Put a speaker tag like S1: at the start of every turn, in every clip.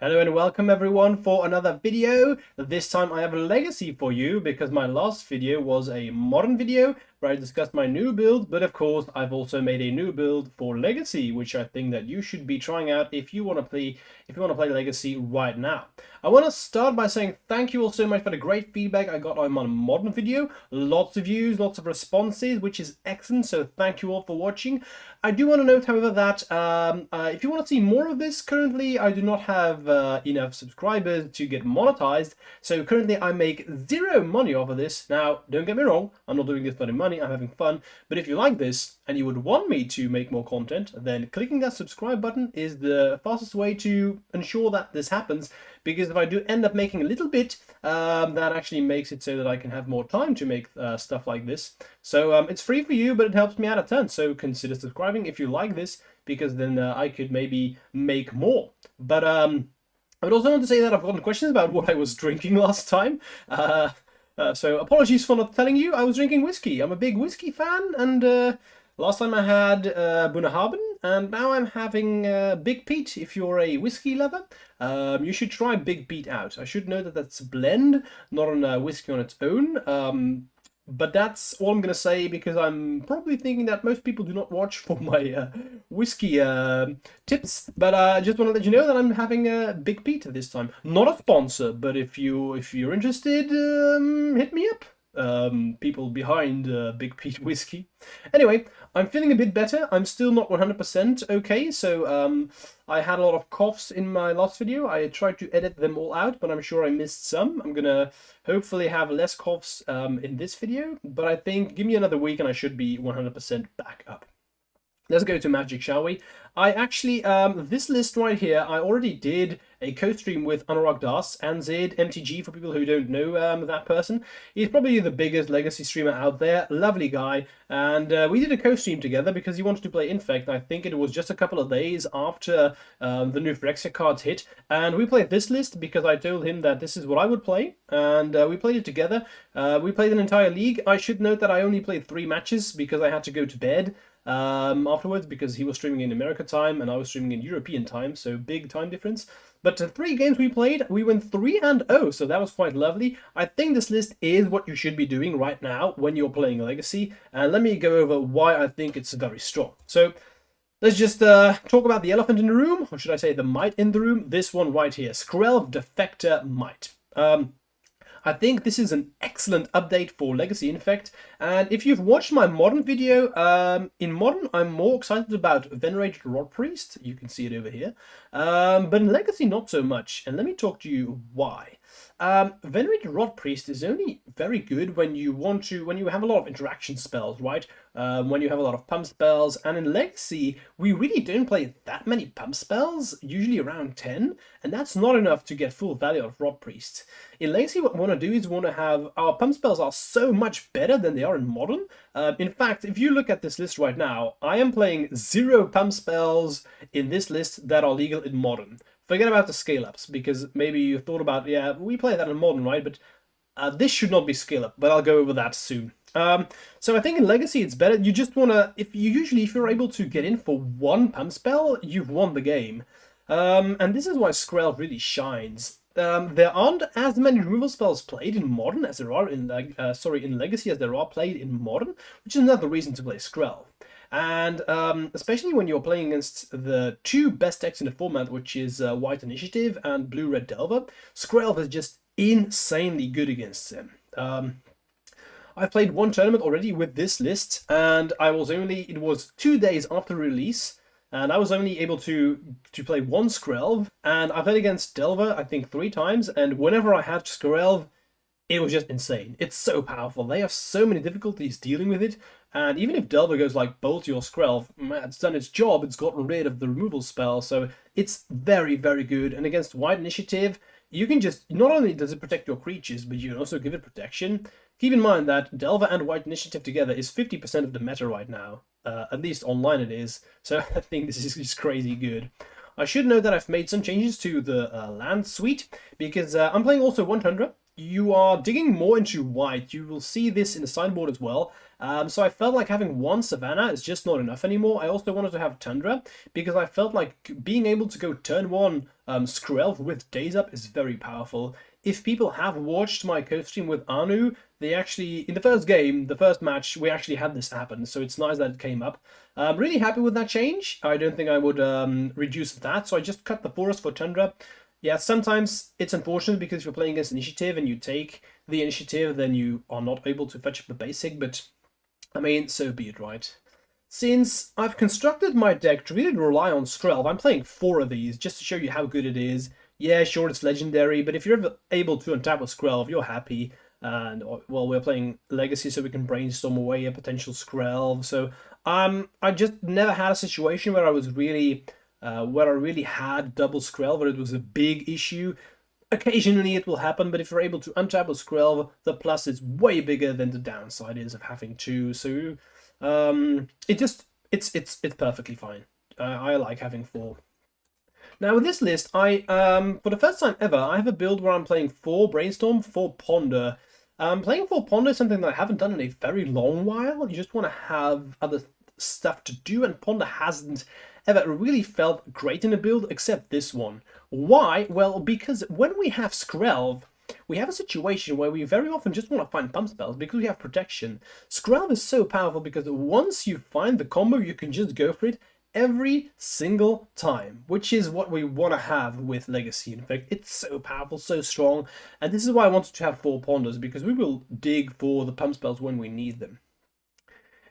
S1: Hello and welcome everyone for another video. This time I have a legacy for you because my last video was a modern video where I discussed my new build, but of course I've also made a new build for legacy, which I think that you should be trying out if you want to play legacy right now. I want to start by saying thank you all so much for the great feedback I got on my modern video. Lots of views, lots of responses, which is excellent, so thank you all for watching. I do want to note, however, that if you want to see more of this, currently I do not have enough subscribers to get monetized, so currently I make zero money off of this. Now, don't get me wrong, I'm not doing this for the money, I'm having fun, but if you like this and you would want me to make more content, then clicking that subscribe button is the fastest way to ensure that this happens, because if I do end up making a little bit, that actually makes it so that I can have more time to make stuff like this. So it's free for you, but it helps me out a ton, so consider subscribing if you like this, because then I could maybe make more. But I would also want to say that I've gotten questions about what I was drinking last time. So apologies for not telling you I was drinking whiskey. I'm a big whiskey fan, and last time I had Bunnahabhain, and now I'm having Big Pete. If you're a whiskey lover, you should try Big Pete out. I should know that that's a blend, not a whiskey on its own. But that's all I'm going to say, because I'm probably thinking that most people do not watch for my whiskey tips. But I just want to let you know that I'm having a Big Pete this time. Not a sponsor, but if you're interested, hit me up. People behind Big Pete whiskey. Anyway, I'm feeling a bit better. I'm still not 100% okay, so I had a lot of coughs in my last video. I tried to edit them all out, but I'm sure I missed some. I'm gonna hopefully have less coughs in this video, but I think give me another week and I should be 100% back up. Let's go to Magic, shall we? I actually, this list right here, I already did a co-stream with Anurag Das and Zid MTG, for people who don't know that person. He's probably the biggest legacy streamer out there, lovely guy, and we did a co-stream together because he wanted to play Infect. I think it was just a couple of days after the new Phyrexia cards hit, and we played this list because I told him that this is what I would play, and we played it together. We played an entire league. I should note that I only played 3 matches because I had to go to bed afterwards, because he was streaming in America time and I was streaming in European time, so big time difference. But 3 games we played, we went 3-0, so that was quite lovely. I think this list is what you should be doing right now when you're playing Legacy, and let me go over why I think it's very strong. So let's just talk about the elephant in the room, or should I say the mite in the room, this one right here, Skrelv Defector Mite. I think this is an excellent update for Legacy Infect, and if you've watched my Modern video, in Modern I'm more excited about Venerated Rod Priest, you can see it over here, but in Legacy not so much, and let me talk to you why. Venerated Rod Priest is only very good when you have a lot of interaction spells, right? When you have a lot of pump spells, and in Legacy, we really don't play that many pump spells, usually around 10, and that's not enough to get full value out of Rod Priest. In Legacy, what we want to do is we want to have our pump spells are so much better than they are in Modern. In fact, if you look at this list right now, I am playing 0 pump spells in this list that are legal in Modern. Forget about the scale-ups, because maybe you thought about, yeah, we play that in Modern, right? But this should not be scale-up, but I'll go over that soon. So I think in Legacy it's better, you just want to, if you're able to get in for 1 pump spell, you've won the game. And this is why Skrelv really shines. There aren't as many removal spells played in Modern as there are in Legacy as there are played in Modern, which is another reason to play Skrelv. And especially when you're playing against the 2 best decks in the format, which is White Initiative and Blue-Red Delver, Skrelv is just insanely good against them. I've played 1 tournament already with this list, and it was 2 days after release, and I was only able to play 1 Skrelv, and I played against Delver, I think 3 times, and whenever I had Skrelv, it was just insane. It's so powerful. They have so many difficulties dealing with it, and even if Delver goes like Bolt your Skrelv, it's done its job, it's gotten rid of the removal spell, so it's very, very good. And against White Initiative, you can just, not only does it protect your creatures, but you can also give it protection. Keep in mind that Delver and White Initiative together is 50% of the meta right now. At least online it is, so I think this is just crazy good. I should note that I've made some changes to the land suite, because I'm playing also 100. You are digging more into white. You will see this in the sideboard as well. So I felt like having 1 Savannah is just not enough anymore. I also wanted to have Tundra because I felt like being able to go turn 1 Skrelv with Days Up is very powerful. If people have watched my co-stream with Anu, they actually, in the first game, the first match, we actually had this happen, so it's nice that it came up. I'm really happy with that change. I don't think I would reduce that, so I just cut the Forest for Tundra. Yeah, sometimes it's unfortunate because if you're playing against initiative and you take the initiative, then you are not able to fetch up the basic, but I mean, so be it, right? Since I've constructed my deck to really rely on Skrelv, I'm playing 4 of these just to show you how good it is. Yeah, sure, it's legendary, but if you're ever able to untap with Skrelv, you're happy. And, well, we're playing Legacy, so we can brainstorm away a potential Skrelv. So, I just never had a situation where I was really, where I really had double Skrelv, where it was a big issue. Occasionally it will happen, but if you're able to untap with Skrelv, the plus is way bigger than the downside is of having 2. So, it's perfectly fine. I like having 4. Now with this list, I for the first time ever, I have a build where I'm playing 4 Brainstorm, 4 Ponder. Playing 4 Ponder is something that I haven't done in a very long while. You just want to have other stuff to do, and Ponder hasn't ever really felt great in a build, except this one. Why? Well, because when we have Skrelv, we have a situation where we very often just want to find pump spells because we have protection. Skrelv is so powerful because once you find the combo, you can just go for it every single time, which is what we want to have with Legacy. In fact, it's so powerful, so strong, and this is why I wanted to have 4 Ponders, because we will dig for the pump spells when we need them.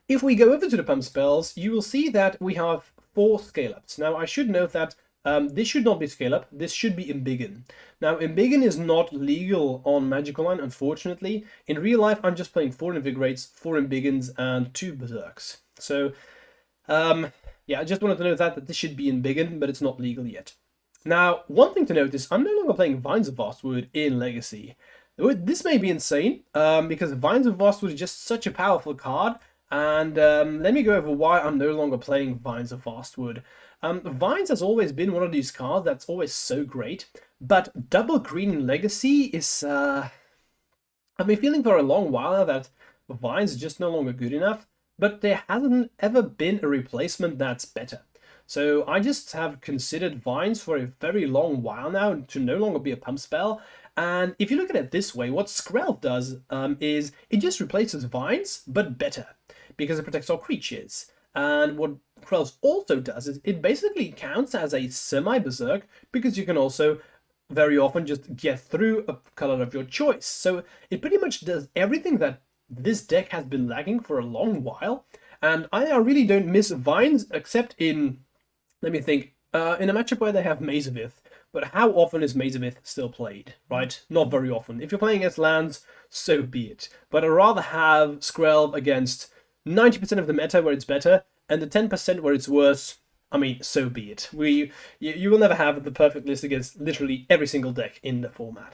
S1: If we go over to the pump spells, you will see that we have 4 scale-ups. Now, I should note that this should not be scale-up, this should be Embiggen. Now, Embiggen is not legal on Magic Online, unfortunately. In real life, I'm just playing 4 Invigorates, 4 Embiggens, and 2 Berserks. So, yeah, I just wanted to note that this should be Embiggen, but it's not legal yet. Now, one thing to note is I'm no longer playing Vines of Vastwood in Legacy. This may be insane, because Vines of Vastwood is just such a powerful card, and let me go over why I'm no longer playing Vines of Vastwood. Vines has always been one of these cards that's always so great, but double green in Legacy is, I've been feeling for a long while now that Vines is just no longer good enough, but there hasn't ever been a replacement that's better. So I just have considered Vines for a very long while now to no longer be a pump spell. And if you look at it this way, what Skrelv does is it just replaces Vines, but better, because it protects all creatures. And what Skrelv also does is it basically counts as a semi-berserk, because you can also very often just get through a color of your choice. So it pretty much does everything that this deck has been lagging for a long while, and I really don't miss Vines except in, let me think, in a matchup where they have Mazavith. But how often is Mazavith still played, right? Not very often. If you're playing against lands, so be it. But I'd rather have Skrelv against 90% of the meta where it's better, and the 10% where it's worse. I mean, so be it. You will never have the perfect list against literally every single deck in the format.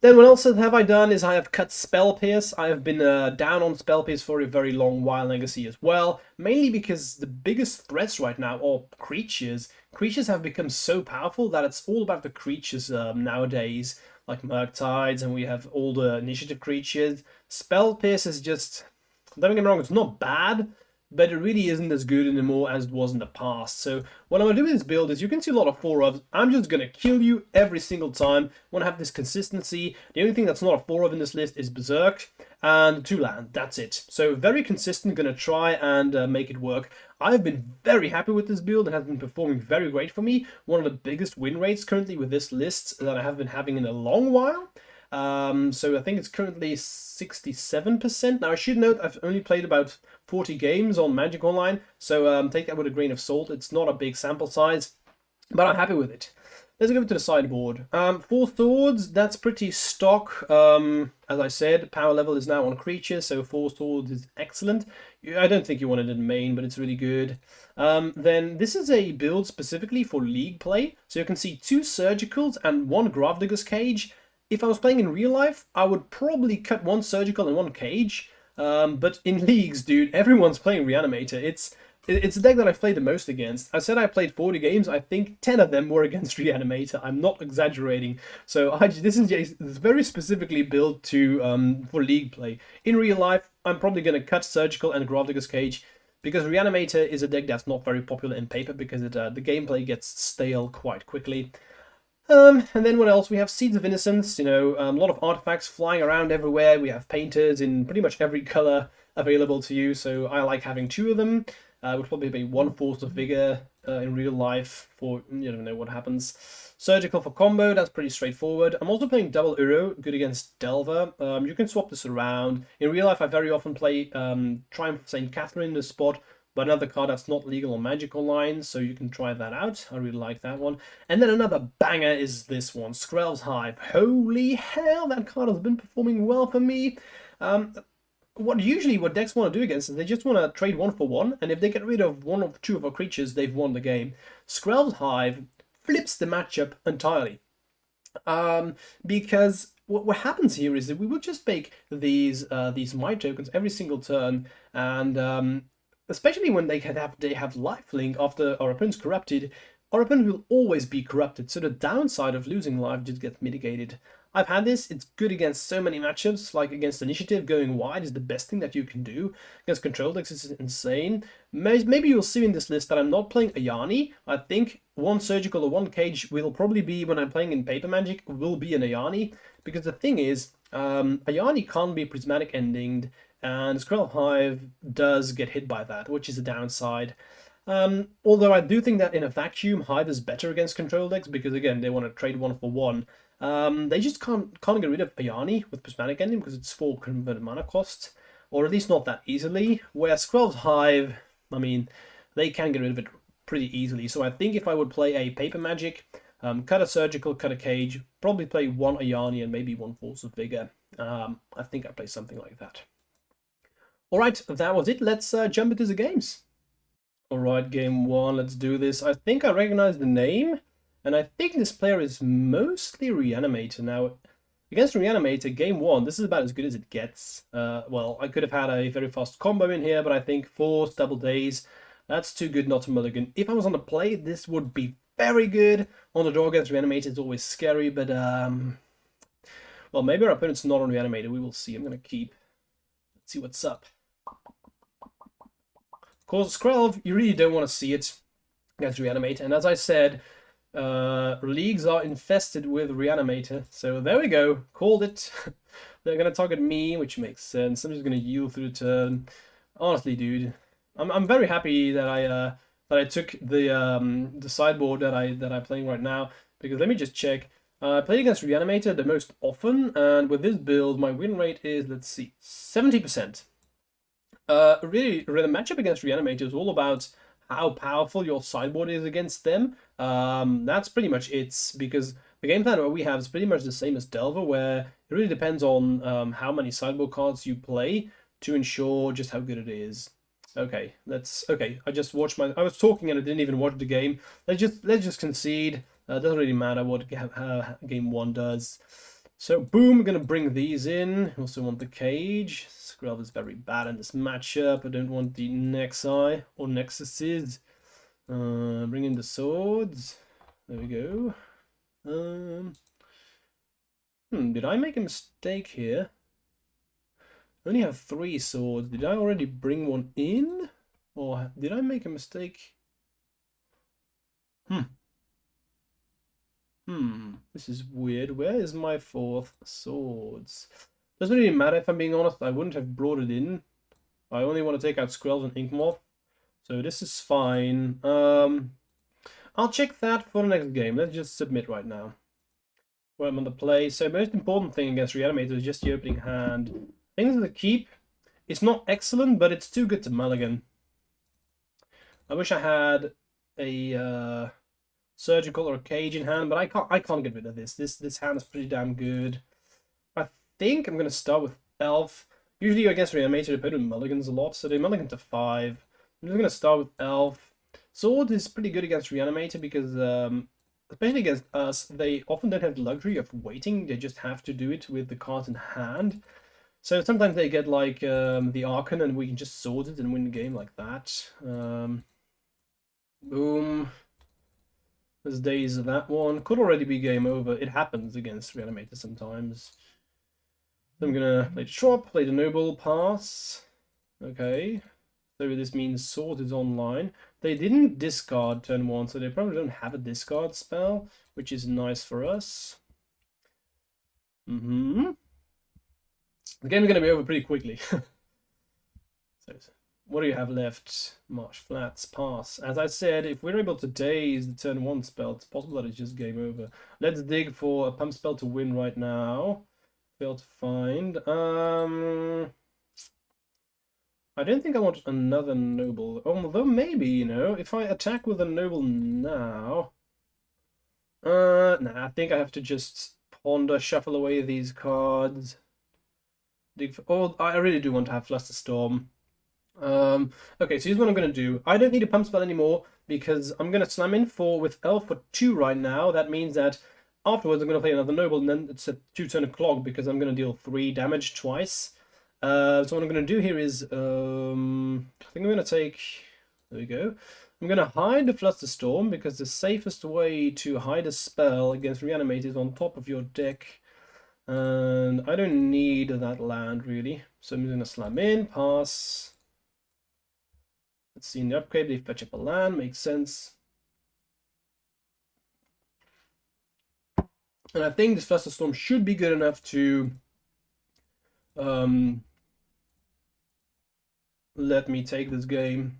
S1: Then what else have I done is I have cut Spell Pierce. I have been down on Spell Pierce for a very long while in Legacy as well, mainly because the biggest threats right now are creatures. Creatures have become so powerful that it's all about the creatures nowadays, like Murktides, and we have all the initiative creatures. Spell Pierce is just, don't get me wrong, it's not bad, but it really isn't as good anymore as it was in the past. So what I'm going to do with this build is, you can see a lot of 4-ofs. I'm just going to kill you every single time. I want to have this consistency. The only thing that's not a 4-of in this list is Berserk and 2 land. That's it. So very consistent, going to try and make it work. I've been very happy with this build. It has been performing very great for me. One of the biggest win rates currently with this list that I have been having in a long while. So I think it's currently 67%. Now I should note I've only played about 40 games on Magic Online, so take that with a grain of salt. It's not a big sample size, but I'm happy with it. Let's go to the sideboard. 4 swords, that's pretty stock. As I said, power level is now on creatures, so 4 swords is excellent. I don't think you want it in main, but it's really good. Then this is a build specifically for league play, so you can see 2 surgicals and 1 Gravedigger's Cage. If I was playing in real life, I would probably cut 1 surgical and 1 cage. But in leagues, dude, everyone's playing Reanimator. It's the deck that I've played the most against. I said I played 40 games. I think 10 of them were against Reanimator. I'm not exaggerating. So this is very specifically built to for league play. In real life, I'm probably going to cut surgical and Gravedigger's Cage. because Reanimator is a deck that's not very popular in paper because the gameplay gets stale quite quickly. And then what else? We have Seeds of Innocence, a lot of artifacts flying around everywhere. We have painters in pretty much every color available to you, so I like having 2 of them. Would probably be 1 Force of Vigor in real life for, you don't know what happens. Surgical for combo, that's pretty straightforward. I'm also playing Double Uro, good against Delver. You can swap this around. In real life, I very often play Triumph of St. Catherine in this spot, but another card that's not legal or magic online, so you can try that out. I really like that one. And then another banger is this one, Skrelv's Hive. Holy hell, that card has been performing well for me. What decks want to do against is they just want to trade 1 for 1, and if they get rid of 1 or 2 of our creatures, they've won the game. Skrelv's Hive flips the matchup entirely. Because what happens here is that we would just make these might tokens every single turn, and especially when they have lifelink after our opponent's corrupted, our opponent will always be corrupted, so the downside of losing life just gets mitigated. I've had this, it's good against so many matchups, like against Initiative, going wide is the best thing that you can do. Against Control decks, it's insane. Maybe you'll see in this list that I'm not playing Ayani. I think 1 Surgical or 1 Cage will probably be, when I'm playing in Paper Magic, will be an Ayani. Because the thing is, Ayani can't be Prismatic Endinged, and Skrelv Hive does get hit by that, which is a downside. Although I do think that in a vacuum, Hive is better against Control decks, because again, they want to trade 1 for 1. They just can't get rid of Ayani with Prismatic Ending because it's 4 converted mana cost, or at least not that easily. Whereas Skrelv's Hive, I mean, they can get rid of it pretty easily. So I think if I would play a Paper Magic, cut a Surgical, cut a Cage, probably play 1 Ayani and maybe 1 Force of Vigor. I think I'd play something like that. Alright, that was it. Let's jump into the games. Alright, game 1, let's do this. I think I recognize the name. And I think this player is mostly Reanimator. Now, against Reanimator, game 1, this is about as good as it gets. Well, I could have had a very fast combo in here, but I think Force, Double Daze, that's too good not to mulligan. If I was on the play, this would be very good. On the draw against Reanimator, it's always scary, but, well, maybe our opponent's not on Reanimator. We will see. I'm going to keep. Let's see what's up. Of course, Skrelv, you really don't want to see it against Reanimator. And as I said, leagues are infested with Reanimator. So there we go. Called it. They're going to target me, which makes sense. I'm just going to yield through the turn. Honestly, dude, I'm very happy that I took the sideboard that I'm playing right now, because let me just check. I played against Reanimator the most often, and with this build, my win rate is, let's see, 70%. Really, the matchup against Reanimator is all about how powerful your sideboard is against them. That's pretty much it, because the game plan that we have is pretty much the same as Delver, where it really depends on how many sideboard cards you play to ensure just how good it is. Okay, I just watched I was talking and I didn't even watch the game. Let's just concede. Doesn't really matter what game 1 does. So boom, we're gonna bring these in. Also want the Cage. Skrelv is very bad in this matchup. I don't want the Nexi or Nexuses. Bring in the swords. There we go. Did I make a mistake here? I only have 3 swords. Did I already bring one in? Or did I make a mistake? This is weird. Where is my 4th swords? Doesn't really matter if I'm being honest. I wouldn't have brought it in. I only want to take out Skrelv and Inkmoth. So this is fine. I'll check that for the next game. Let's just submit right now. Well, I'm on the play. So most important thing against Reanimator is just the opening hand. Things that keep. It's not excellent, but it's too good to mulligan. I wish I had a Surgical or a Cage in hand, but I can't get rid of this. This hand is pretty damn good. I think I'm gonna start with Elf. Usually against Reanimator, the opponent mulligans a lot, so they mulligan to 5. I'm just gonna start with Elf. Sword is pretty good against Reanimator because, especially against us, they often don't have the luxury of waiting. They just have to do it with the cards in hand. So sometimes they get like the Archon, and we can just sword it and win the game like that. Boom. There's days of that one. Could already be game over. It happens against Reanimator sometimes. So I'm gonna play the Trop, play the Noble, pass. Okay. So this means Sword is online. They didn't discard turn 1, so they probably don't have a discard spell, which is nice for us. The game is going to be over pretty quickly. So, what do you have left? Marsh Flats, pass. As I said, if we're able to daze the turn 1 spell, it's possible that it's just game over. Let's dig for a pump spell to win right now. Fail to find. I don't think I want another noble. Although maybe, you know, if I attack with a noble now... nah, I think I have to just ponder, shuffle away these cards. Dig for... Oh, I really do want to have Flusterstorm. Okay, so here's what I'm going to do. I don't need a pump spell anymore because I'm going to slam in with Elf for 2 right now. That means that afterwards I'm going to play another noble and then it's a 2-turn clog because I'm going to deal 3 damage twice. So what I'm going to do here is, I think I'm going to take, there we go. I'm going to hide the Flusterstorm because the safest way to hide a spell against Reanimator is on top of your deck. And I don't need that land really. So I'm going to slam in, pass. Let's see in the upgrade, they fetch up a land, makes sense. And I think this Flusterstorm should be good enough to let me take this game.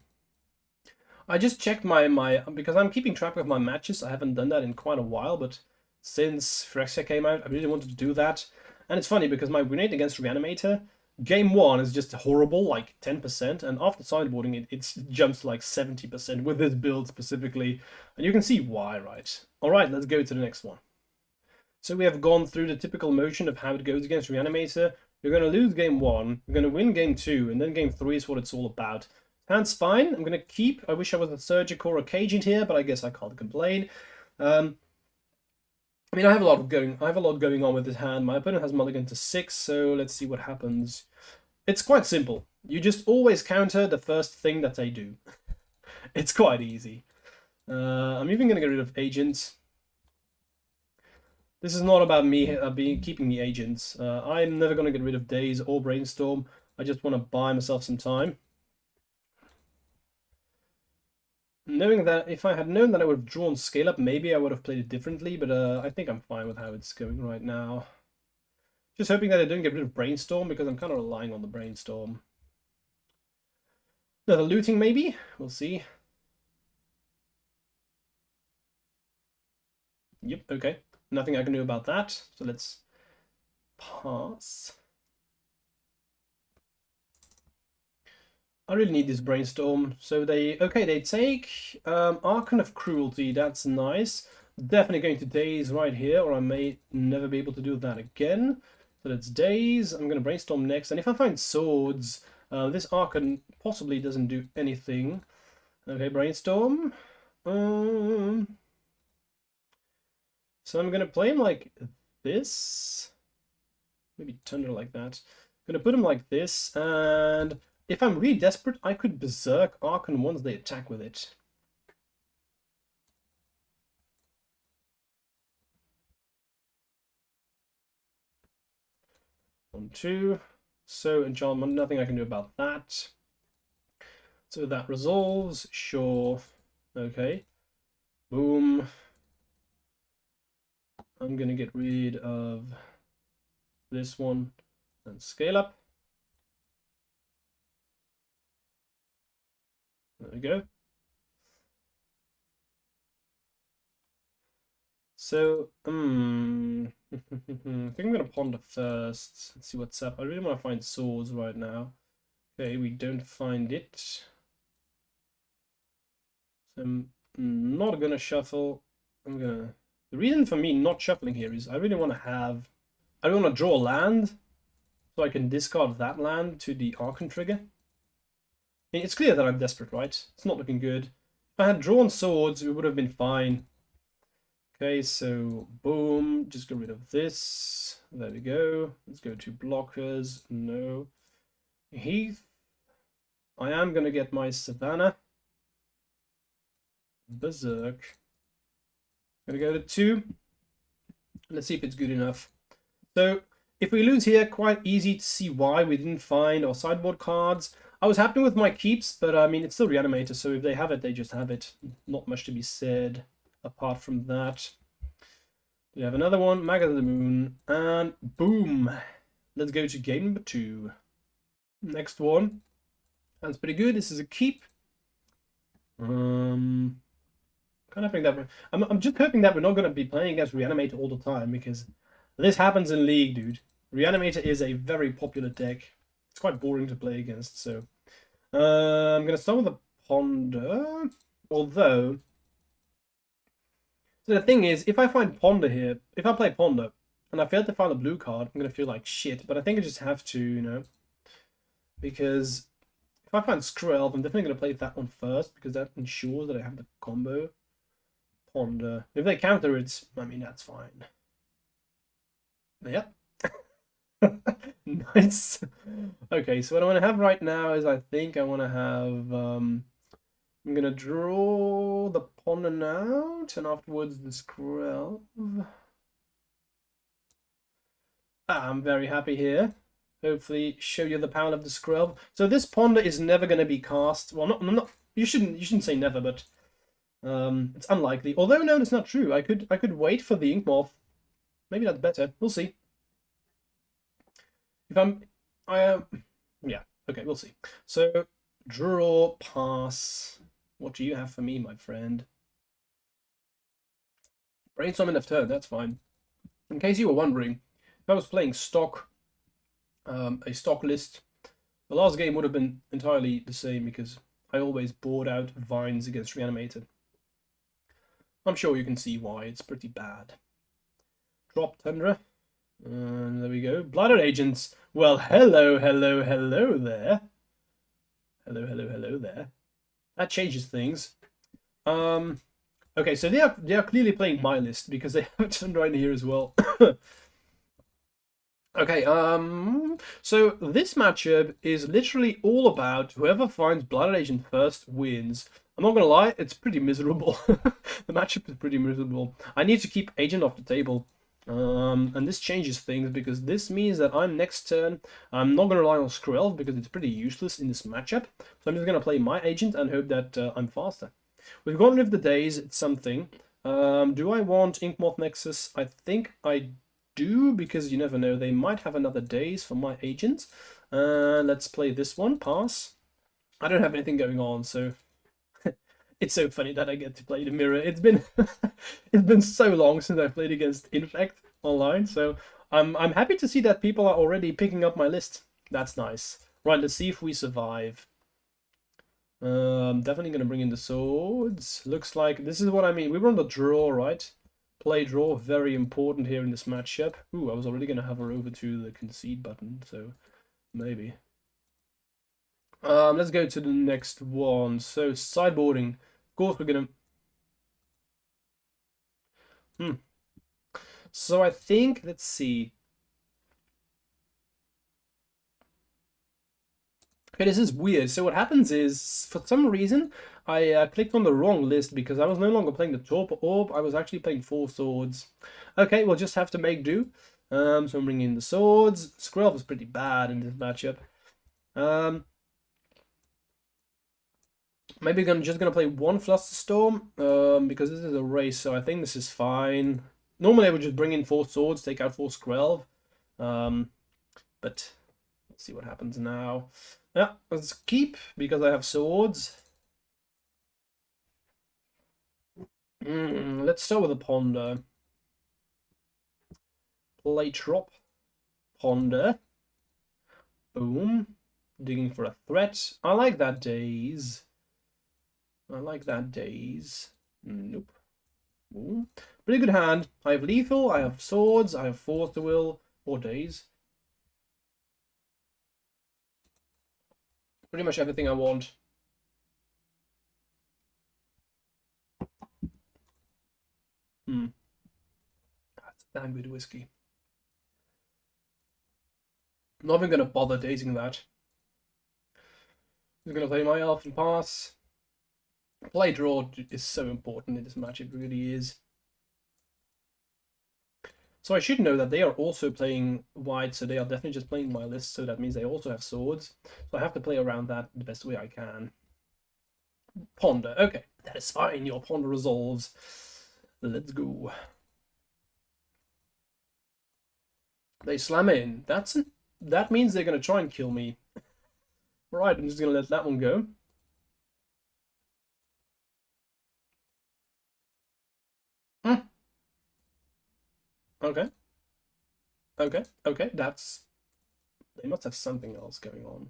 S1: I just checked my because I'm keeping track of my matches. I haven't done that in quite a while, but since Phyrexia came out, I really wanted to do that. And it's funny because my grenade against Reanimator, game 1 is just horrible, like 10%, and after sideboarding it jumps like 70% with this build specifically, and you can see why, right? Alright, let's go to the next one. So we have gone through the typical motion of how it goes against Reanimator. You're going to lose game 1, you're going to win game 2, and then game 3 is what it's all about. Hand's fine, I'm going to keep. I wish I was a Surgical or a Cagent here, but I guess I can't complain. I mean, I have a lot going on with this hand. My opponent has mulligan to 6, so let's see what happens. It's quite simple. You just always counter the first thing that they do. It's quite easy. I'm even going to get rid of agents. This is not about me keeping the agents. I'm never going to get rid of Daze or Brainstorm. I just want to buy myself some time. Knowing that if I had known that I would have drawn Scale Up, maybe I would have played it differently, but I think I'm fine with how it's going right now. Just hoping that I don't get rid of Brainstorm, because I'm kind of relying on the Brainstorm. Another looting, maybe? We'll see. Yep, okay. Nothing I can do about that, so let's pass. I really need this Brainstorm. So they take Archon of Cruelty. That's nice. Definitely going to Daze right here, or I may never be able to do that again. So let's Daze. I'm going to Brainstorm next. And if I find Swords, this Archon possibly doesn't do anything. Okay, Brainstorm. So I'm going to play him like this. Maybe turn it like that. I'm going to put him like this, and if I'm really desperate, I could Berserk Archon once they attack with it. One, two. So enchantment, nothing I can do about that. So that resolves, sure. Okay. Boom. I'm gonna get rid of this one and Scale Up. There we go. So, I think I'm going to ponder first. Let's see what's up. I really want to find swords right now. Okay, we don't find it. So I'm not going to shuffle. The reason for me not shuffling here is I really want to draw a land so I can discard that land to the Archon trigger. It's clear that I'm desperate, right? It's not looking good. If I had drawn swords, it would have been fine. Okay, so boom, just get rid of this. There we go. Let's go to blockers. No. Heath. I am going to get my Savannah. Berserk. Gonna go to 2. Let's see if it's good enough. So if we lose here, quite easy to see why we didn't find our sideboard cards. I was happy with my keeps, but I mean, it's still Reanimator, so if they have it, they just have it. Not much to be said apart from that. We have another one, Mag of the Moon, and boom! Let's go to game number 2. Next one. Sounds pretty good. This is a keep. Kind of hoping that I'm just hoping that we're not going to be playing against Reanimator all the time, because this happens in League, dude. Reanimator is a very popular deck. It's quite boring to play against, so I'm going to start with a Ponder. Although, so the thing is, if I find Ponder here, if I play Ponder and I fail to find a blue card, I'm going to feel like shit. But I think I just have to, you know, because if I find Skrelv, I'm definitely going to play that one first, because that ensures that I have the combo. Ponder. If they counter it, I mean, that's fine. Yep. Nice. Okay, so what I want to have right now is I think I want to have I'm gonna draw the Ponder out and afterwards the Skrelv. I'm very happy here. Hopefully show you the power of the Skrelv. So this Ponder is never gonna be cast. Well, not you shouldn't say never, but it's unlikely. Although no, that's not true. I could wait for the Inkmoth. Maybe that's better. We'll see. If yeah, okay, we'll see. So, draw, pass. What do you have for me, my friend? Brainstorm enough turn, that's fine. In case you were wondering, if I was playing stock, a stock list, the last game would have been entirely the same because I always board out Vines against Reanimator. I'm sure you can see why, it's pretty bad. Drop Tundra. And there we go. Bladder Agents. Well, hello there. Hello there. That changes things. Okay, so they are clearly playing my list because they have Tundra in here as well. Okay, so this matchup is literally all about whoever finds Bladder Agent first wins. I'm not gonna lie, it's pretty miserable. The matchup is pretty miserable. I need to keep Agent off the table. And this changes things because this means that next turn, I'm not going to rely on Skrelv because it's pretty useless in this matchup. So I'm just going to play my agent and hope that I'm faster. We've gotten rid of the days, it's something. Do I want Inkmoth Nexus? I think I do because you never know, they might have another days for my agent. Let's play this one, pass. I don't have anything going on, so it's so funny that I get to play the mirror. It's been it's been so long since I played against Infect online, so I'm happy to see that people are already picking up my list. That's nice. Right, let's see if we survive. Definitely gonna bring in the swords. Looks like this is what I mean. We were on the draw, right? Play draw, very important here in this matchup. Ooh, I was already gonna hover over to the concede button, so maybe. Let's go to the next one. So sideboarding. Of course, we're gonna. So I think, let's see. Okay, this is weird. So what happens is, for some reason, I clicked on the wrong list because I was no longer playing the Torpor Orb. I was actually playing 4 swords. Okay, we'll just have to make do. So I'm bringing in the swords. Skrelv is pretty bad in this matchup. Maybe I'm just gonna play 1 Flusterstorm because this is a race, so I think this is fine. Normally I would just bring in 4 swords, take out 4 Skrelv, but let's see what happens now. Yeah, let's keep because I have swords. Let's start with a Ponder. Play drop, Ponder. Boom. Digging for a threat. I like that daze. I like that daze. Nope. Ooh. Pretty good hand. I have lethal, I have swords, I have force to will, or daze. Pretty much everything I want. That's a damn good whiskey. I'm not even going to bother dazing that. I'm going to play my elf and pass. Play draw is so important in this match, it really is. So I should know that they are also playing white, so they are definitely just playing my list, so that means they also have swords. So I have to play around that the best way I can. Ponder, okay. That is fine, your ponder resolves. Let's go. They slam in. That means they're going to try and kill me. Right, I'm just going to let that one go. Okay. Okay. Okay. That's... They must have something else going on.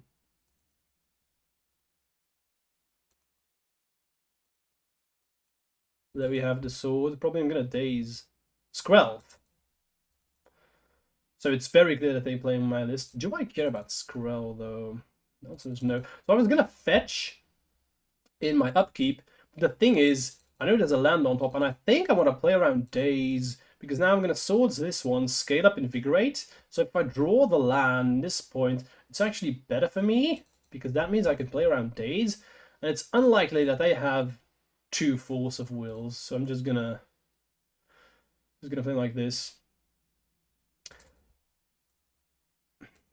S1: There we have the sword. Probably I'm going to daze. Skrelv. So it's very clear that they play on my list. Do I care about Skrelv, though? No. So I was going to fetch in my upkeep. But the thing is, I know there's a land on top, and I think I want to play around daze, because now I'm going to swords this one, scale up, invigorate. So if I draw the land this point, it's actually better for me, because that means I can play around daze. And it's unlikely that they have 2 force of wills, so I'm just gonna play like this.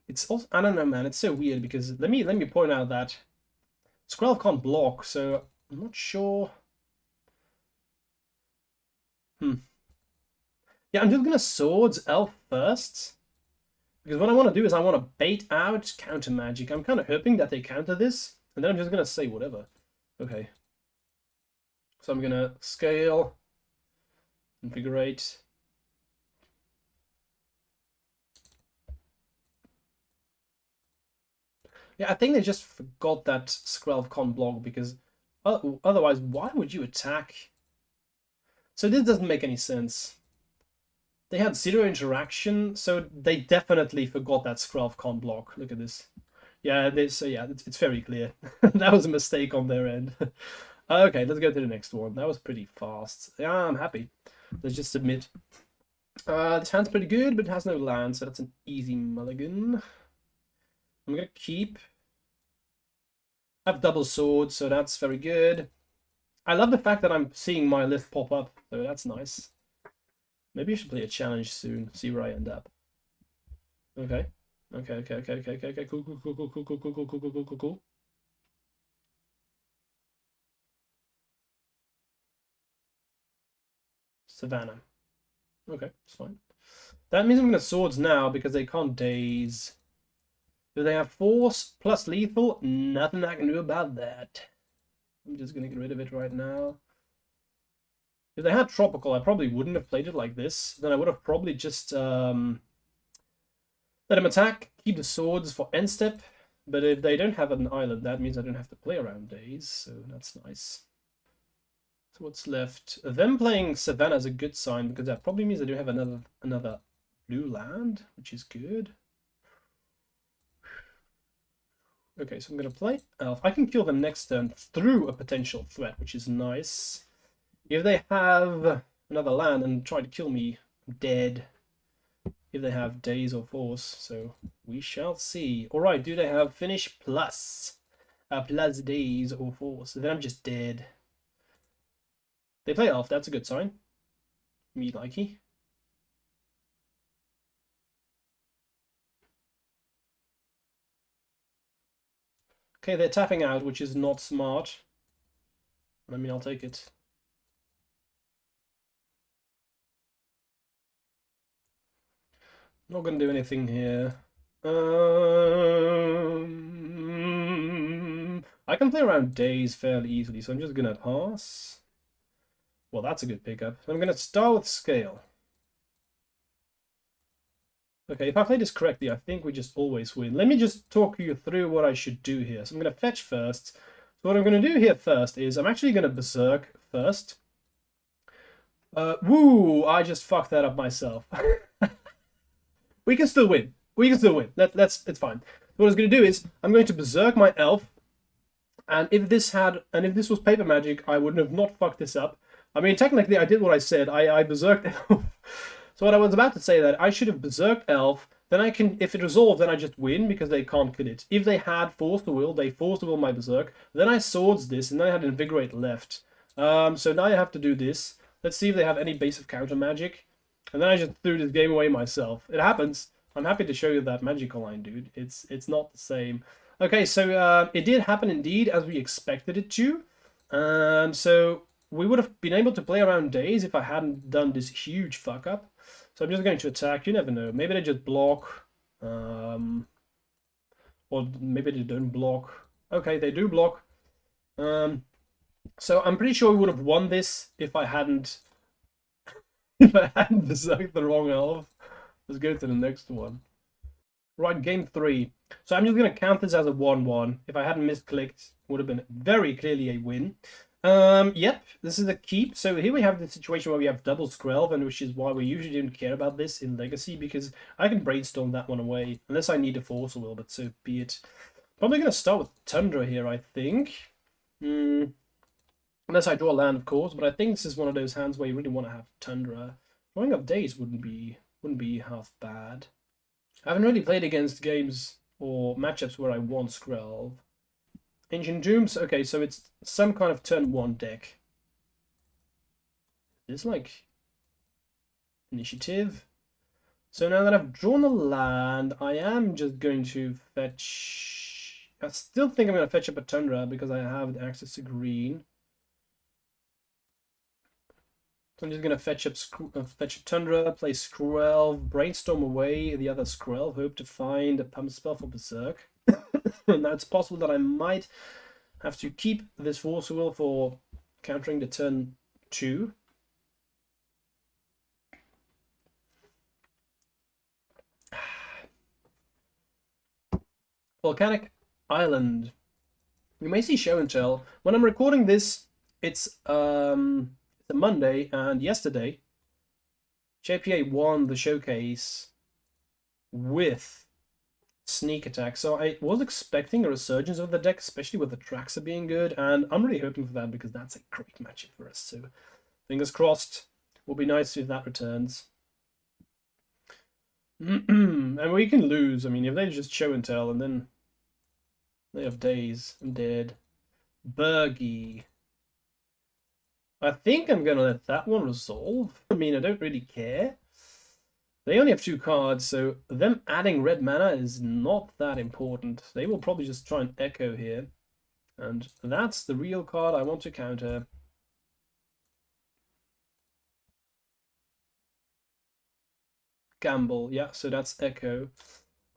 S1: It's also, I don't know, man, it's so weird, because let me point out that Skrelv can't block, so I'm not sure. Yeah, I'm just gonna swords elf first, because what I want to do is I want to bait out counter magic. I'm kind of hoping that they counter this, and then I'm just gonna say whatever. Okay. So I'm gonna scale, invigorate. Yeah, I think they just forgot that Skrelv can't block, because otherwise, why would you attack? So this doesn't make any sense. They had 0 interaction, so they definitely forgot that Skrelv can't block. Look at this. Yeah, it's very clear. That was a mistake on their end. Okay, let's go to the next one. That was pretty fast. Yeah, I'm happy. Let's just submit. This hand's pretty good, but it has no land, so that's an easy mulligan. I'm gonna keep. I have double swords, so that's very good. I love the fact that I'm seeing my list pop up, so that's nice. Maybe I should play a challenge soon, see where I end up. Okay. Okay. Cool. Savannah. Okay, it's fine. That means I'm gonna swords now because they can't daze. Do they have force plus lethal? Nothing I can do about that. I'm just gonna get rid of it right now. If they had tropical, I probably wouldn't have played it like this. Then I would have probably just let him attack, keep the swords for end step. But if they don't have an island, that means I don't have to play around days, so that's nice. So what's left? Them playing Savannah is a good sign, because that probably means I do have another blue land, which is good. Okay, so I'm going to play Elf. I can kill them next turn through a potential threat, which is nice. If they have another land and try to kill me, I'm dead. If they have days or force, so we shall see. Alright, do they have finish plus? Plus days or force? Then I'm just dead. They play Elf, that's a good sign. Me likey. Okay, they're tapping out, which is not smart. I mean, I'll take it. Not going to do anything here. I can play around days fairly easily, so I'm just going to pass. Well, that's a good pickup. I'm going to start with scale. Okay, if I play this correctly, I think we just always win. Let me just talk you through what I should do here. So I'm going to fetch first. So what I'm going to do here first is I'm actually going to berserk first. Woo! I just fucked that up myself. We can still win. We can still win. It's fine. What I was going to do is I'm going to berserk my elf. And if this was paper magic, I wouldn't have not fucked this up. I mean, technically, I did what I said. I berserked elf. So what I was about to say that I should have berserked elf. Then I can, if it resolved, then I just win because they can't kill it. If they had force the will, they forced the will my berserk. Then I swords this, and then I had invigorate left. So now I have to do this. Let's see if they have any base of counter magic. And then I just threw this game away myself. It happens. I'm happy to show you that magical line, dude. It's not the same. Okay, so it did happen indeed as we expected it to. So we would have been able to play around days if I hadn't done this huge fuck up. So I'm just going to attack. You never know. Maybe they just block. Or maybe they don't block. Okay, they do block. So I'm pretty sure we would have won this if I hadn't berserked the wrong elf. Let's go to the next one. Right, game 3. So I'm just going to count this as a 1-1. If I hadn't misclicked, it would have been very clearly a win. Yep, this is a keep. So here we have the situation where we have double Skrelv, and which is why we usually don't care about this in Legacy, because I can brainstorm that one away, unless I need a force a little bit, so be it. Probably going to start with Tundra here, I think. Unless I draw a land, of course, but I think this is one of those hands where you really want to have Tundra. Drawing of Days wouldn't be half bad. I haven't really played against games or matchups where I won Skrelv. Ancient Dooms, okay, so it's some kind of turn 1 deck. It's like initiative. So now that I've drawn a land, I am just going to fetch... I still think I'm going to fetch up a Tundra because I have access to green. So I'm just going to fetch a Tundra, play Skrelv, brainstorm away the other Skrelv, hope to find a pump spell for Berserk. Now it's possible that I might have to keep this Force Will for countering the turn 2. Volcanic Island. You may see show and tell. When I'm recording this, it's a Monday, and yesterday JPA won the showcase with sneak attack. So I was expecting a resurgence of the deck, especially with the Traxa being good, and I'm really hoping for that because that's a great matchup for us. So fingers crossed. Will be nice if that returns. And we can lose. I mean, if they just show and tell and then they have Days and Dead. Bergie. I think I'm going to let that one resolve. I mean, I don't really care. They only have 2 cards, so them adding red mana is not that important. They will probably just try and echo here. And that's the real card I want to counter. Gamble, yeah, so that's echo.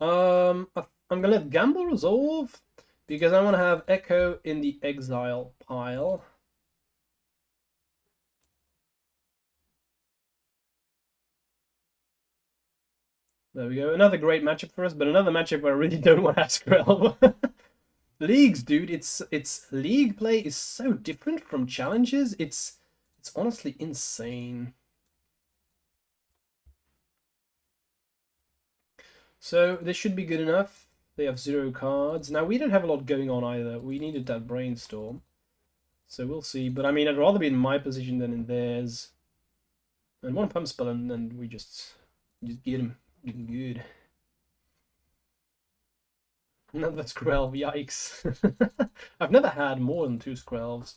S1: I'm going to let Gamble resolve because I want to have echo in the exile pile. There we go. Another great matchup for us, but another matchup where I really don't want to have Skrelv. Leagues, dude. It's league play is so different from challenges. It's honestly insane. So this should be good enough. They have 0 cards. Now we don't have a lot going on either. We needed that brainstorm. So we'll see. But I mean, I'd rather be in my position than in theirs. And one pump spell and then we just get him. Looking good. Another Skrelv, yikes. I've never had more than 2 Skrelvs.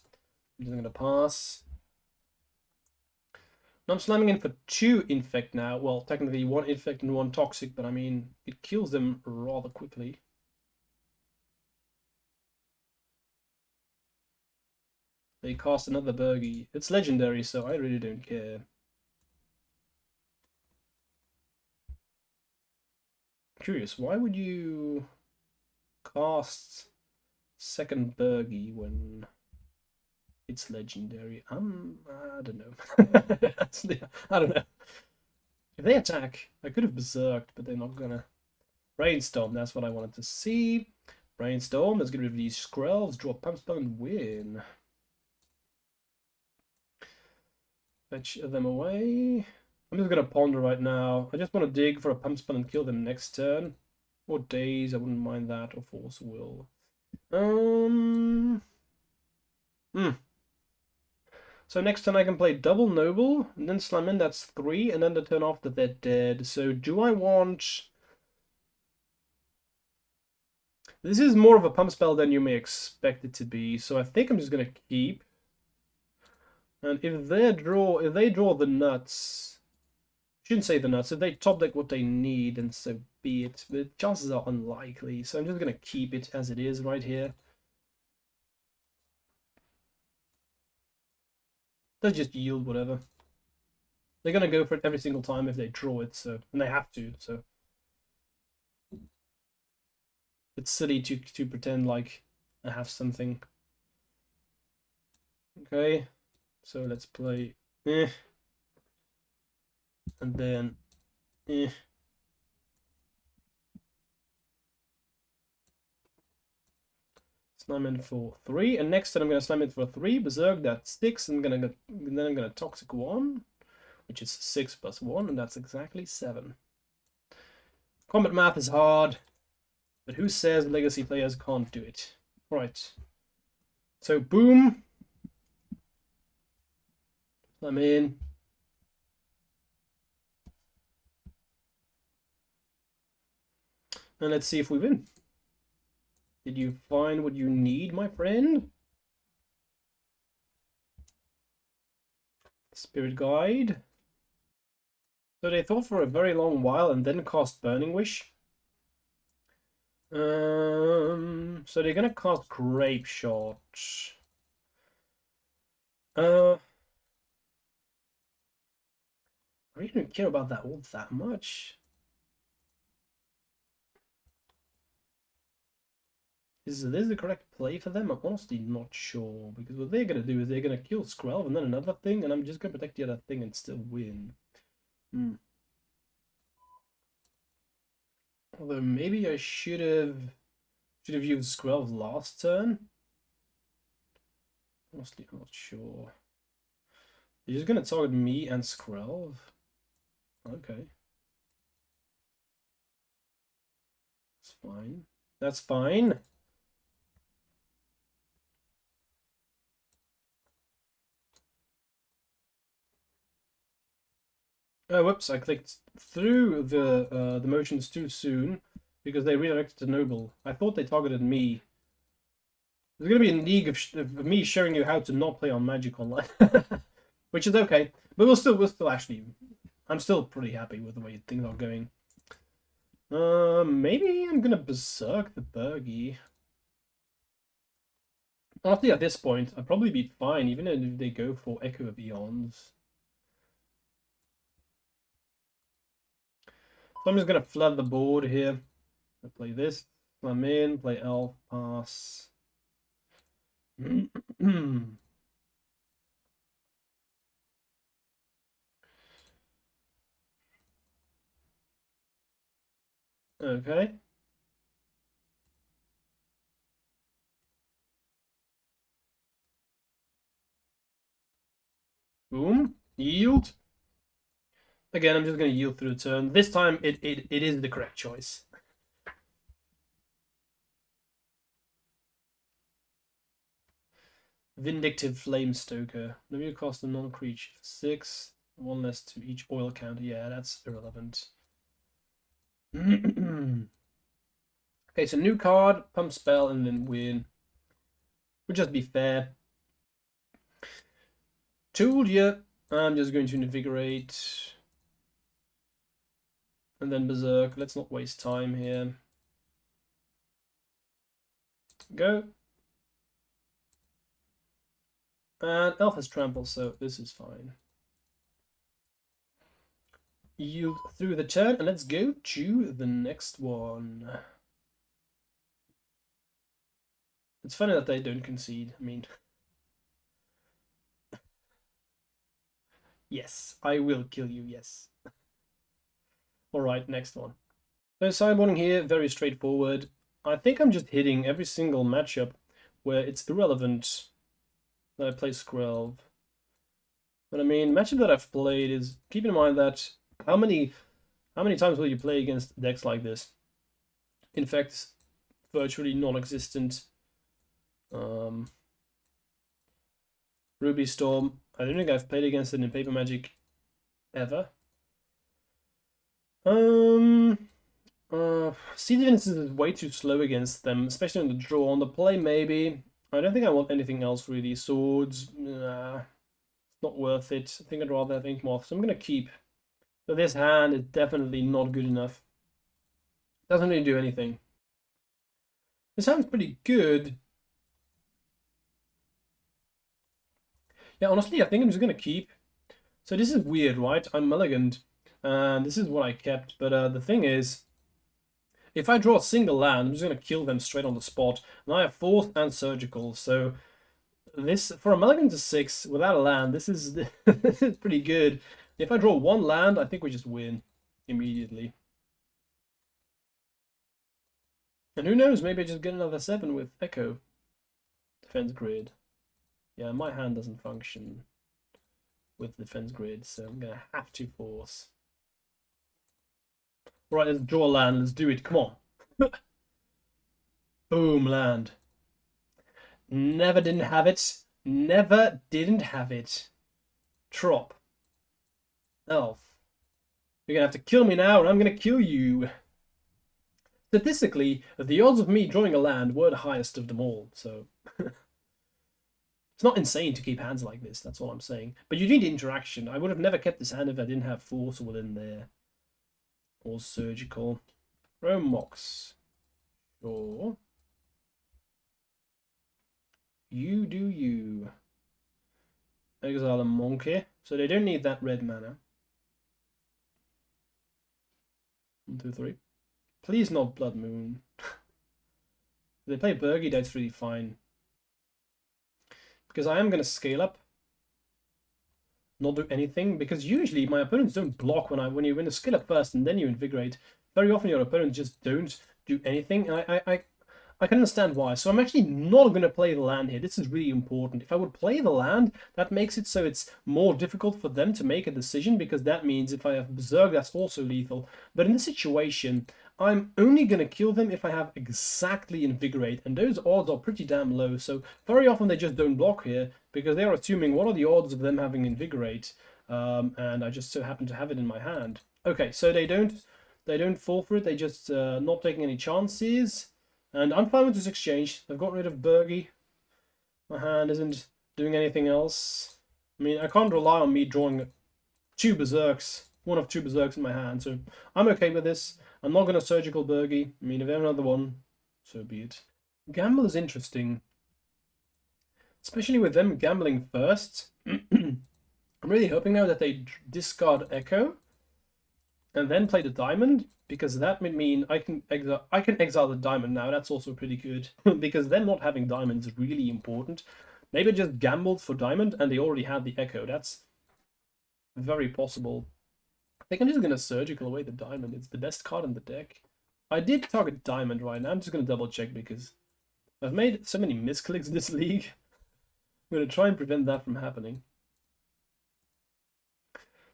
S1: I'm just going to pass. Now I'm slamming in for 2 Infect now. Well, technically 1 Infect and 1 Toxic, but I mean, it kills them rather quickly. They cast another Bergie. It's legendary, so I really don't care. Curious, why would you cast second Bergie when it's legendary? I don't know. I don't know. If they attack, I could have berserked, but they're not gonna. Brainstorm, that's what I wanted to see. Brainstorm, let's get rid of these Skrelvs, draw a pump spell and win. Fetch them away. I'm just going to ponder right now. I just want to dig for a pump spell and kill them next turn. Or Days, I wouldn't mind that. Or Force Will. So next turn I can play double Noble. And then slam in, that's 3. And then the turn after they're dead. So do I want... This is more of a pump spell than you may expect it to be. So I think I'm just going to keep. And if they draw the nuts... Shouldn't say the nuts. If they top deck what they need, then so be it. The chances are unlikely, so I'm just gonna keep it as it is right here. They'll just yield whatever. They're gonna go for it every single time if they draw it, so and they have to, so it's silly to pretend like I have something. Okay, so let's play and then slam in for 3, and next turn I'm gonna slam it for 3, Berserk, that's 6, and then I'm gonna Toxic 1, which is 6 plus 1, and that's exactly 7. Combat math is hard, but who says Legacy players can't do it? Right. So boom. I'm in. And let's see if we win. Did you find what you need, my friend? Spirit Guide. So they thought for a very long while and then cast Burning Wish. So they're gonna cast Grape Shot. I really don't care about that all that much. Is this the correct play for them? I'm honestly not sure, because what they're gonna do is they're gonna kill Skrelv and then another thing, and I'm just gonna protect the other thing and still win. Although maybe I should have used Skrelv last turn. Honestly, I'm not sure. You're just gonna target me and Skrelv? Okay. That's fine. That's fine. Oh, whoops! I clicked through the motions too soon because they redirected to Noble. I thought they targeted me. There's gonna be a league of me showing you how to not play on Magic Online, which is okay. But we'll still actually, I'm still pretty happy with the way things are going. Maybe I'm gonna Berserk the Bergie. Honestly, at this point, I'd probably be fine, even if they go for Echo of Eons. So I'm just gonna flood the board here. I play this, slam in, play Elf, pass. Okay. Boom. Yield. Again, I'm just going to yield through the turn. This time, it is the correct choice. Vindictive Flamestoker. Let me cost a non-creature for 6. 1 less to each oil counter. Yeah, that's irrelevant. Okay, so new card, pump spell, and then win. Would just be fair. Tool, yeah. I'm just going to invigorate. And then Berserk. Let's not waste time here. Go. And Elf has trample, so this is fine. Yield through the turn, and let's go to the next one. It's funny that they don't concede. I mean, yes, I will kill you, yes. Alright, next one. So sideboarding here, very straightforward. I think I'm just hitting every single matchup where it's irrelevant that I play Skrelv. But I mean, matchup that I've played is, keep in mind that how many times will you play against decks like this? In fact, virtually non-existent. Ruby Storm. I don't think I've played against it in Paper Magic ever. Sea Defense is way too slow against them, especially on the draw. On the play, maybe. I don't think I want anything else really. Swords, it's not worth it. I think I'd rather think Moth, so I'm gonna keep. So this hand is definitely not good enough. Doesn't really do anything. This hand's pretty good. Yeah, honestly, I think I'm just gonna keep. So this is weird, right? I'm mulliganed, and this is what I kept. But the thing is, if I draw a single land, I'm just gonna kill them straight on the spot. And I have force and surgical, so this for a mulligan to 6 without a land, this is this is pretty good. If I draw one land, I think we just win immediately. And who knows, maybe I just get another 7 with Echo. Defense grid. Yeah, my hand doesn't function with defense grid, so I'm gonna have to force. Right, let's draw a land, let's do it, come on. Boom, land. Never didn't have it. Never didn't have it. Trop. Elf. You're gonna have to kill me now, and I'm gonna kill you. Statistically, the odds of me drawing a land were the highest of them all, so it's not insane to keep hands like this, that's all I'm saying. But you need interaction. I would have never kept this hand if I didn't have force within there. Or surgical. Rome Mox. Sure. You do you. Exile a monkey. So they don't need that red mana. 1, 2, 3. Please not Blood Moon. If they play Burgi, that's really fine. Because I am going to scale up. Not do anything. Because usually my opponents don't block when you win a scale up first and then you invigorate. Very often your opponents just don't do anything. And I can understand why. So I'm actually not going to play the land here. This is really important. If I would play the land, that makes it so it's more difficult for them to make a decision, because that means if I have Berserk, that's also lethal. But in this situation, I'm only going to kill them if I have exactly Invigorate, and those odds are pretty damn low. So very often they just don't block here, because they are assuming what are the odds of them having Invigorate, and I just so happen to have it in my hand. Okay, so they don't fall for it. They just not taking any chances. And I'm fine with this exchange. I've got rid of Burgi. My hand isn't doing anything else. I mean, I can't rely on me drawing 2 Berserks, 1 of 2 Berserks in my hand, so I'm okay with this. I'm not going to surgical Burgi. I mean, if I have another one, so be it. Gamble is interesting, especially with them gambling first. I'm really hoping now that they discard Echo and then play the diamond, because that would mean I can exile the diamond now. That's also pretty good because them not having diamond is really important. Maybe I just gambled for diamond and they already had the Echo. That's very possible. I think I'm just gonna surgical away the diamond. It's the best card in the deck. I did target diamond right now. I'm just gonna double check because I've made so many misclicks this league. I'm gonna try and prevent that from happening.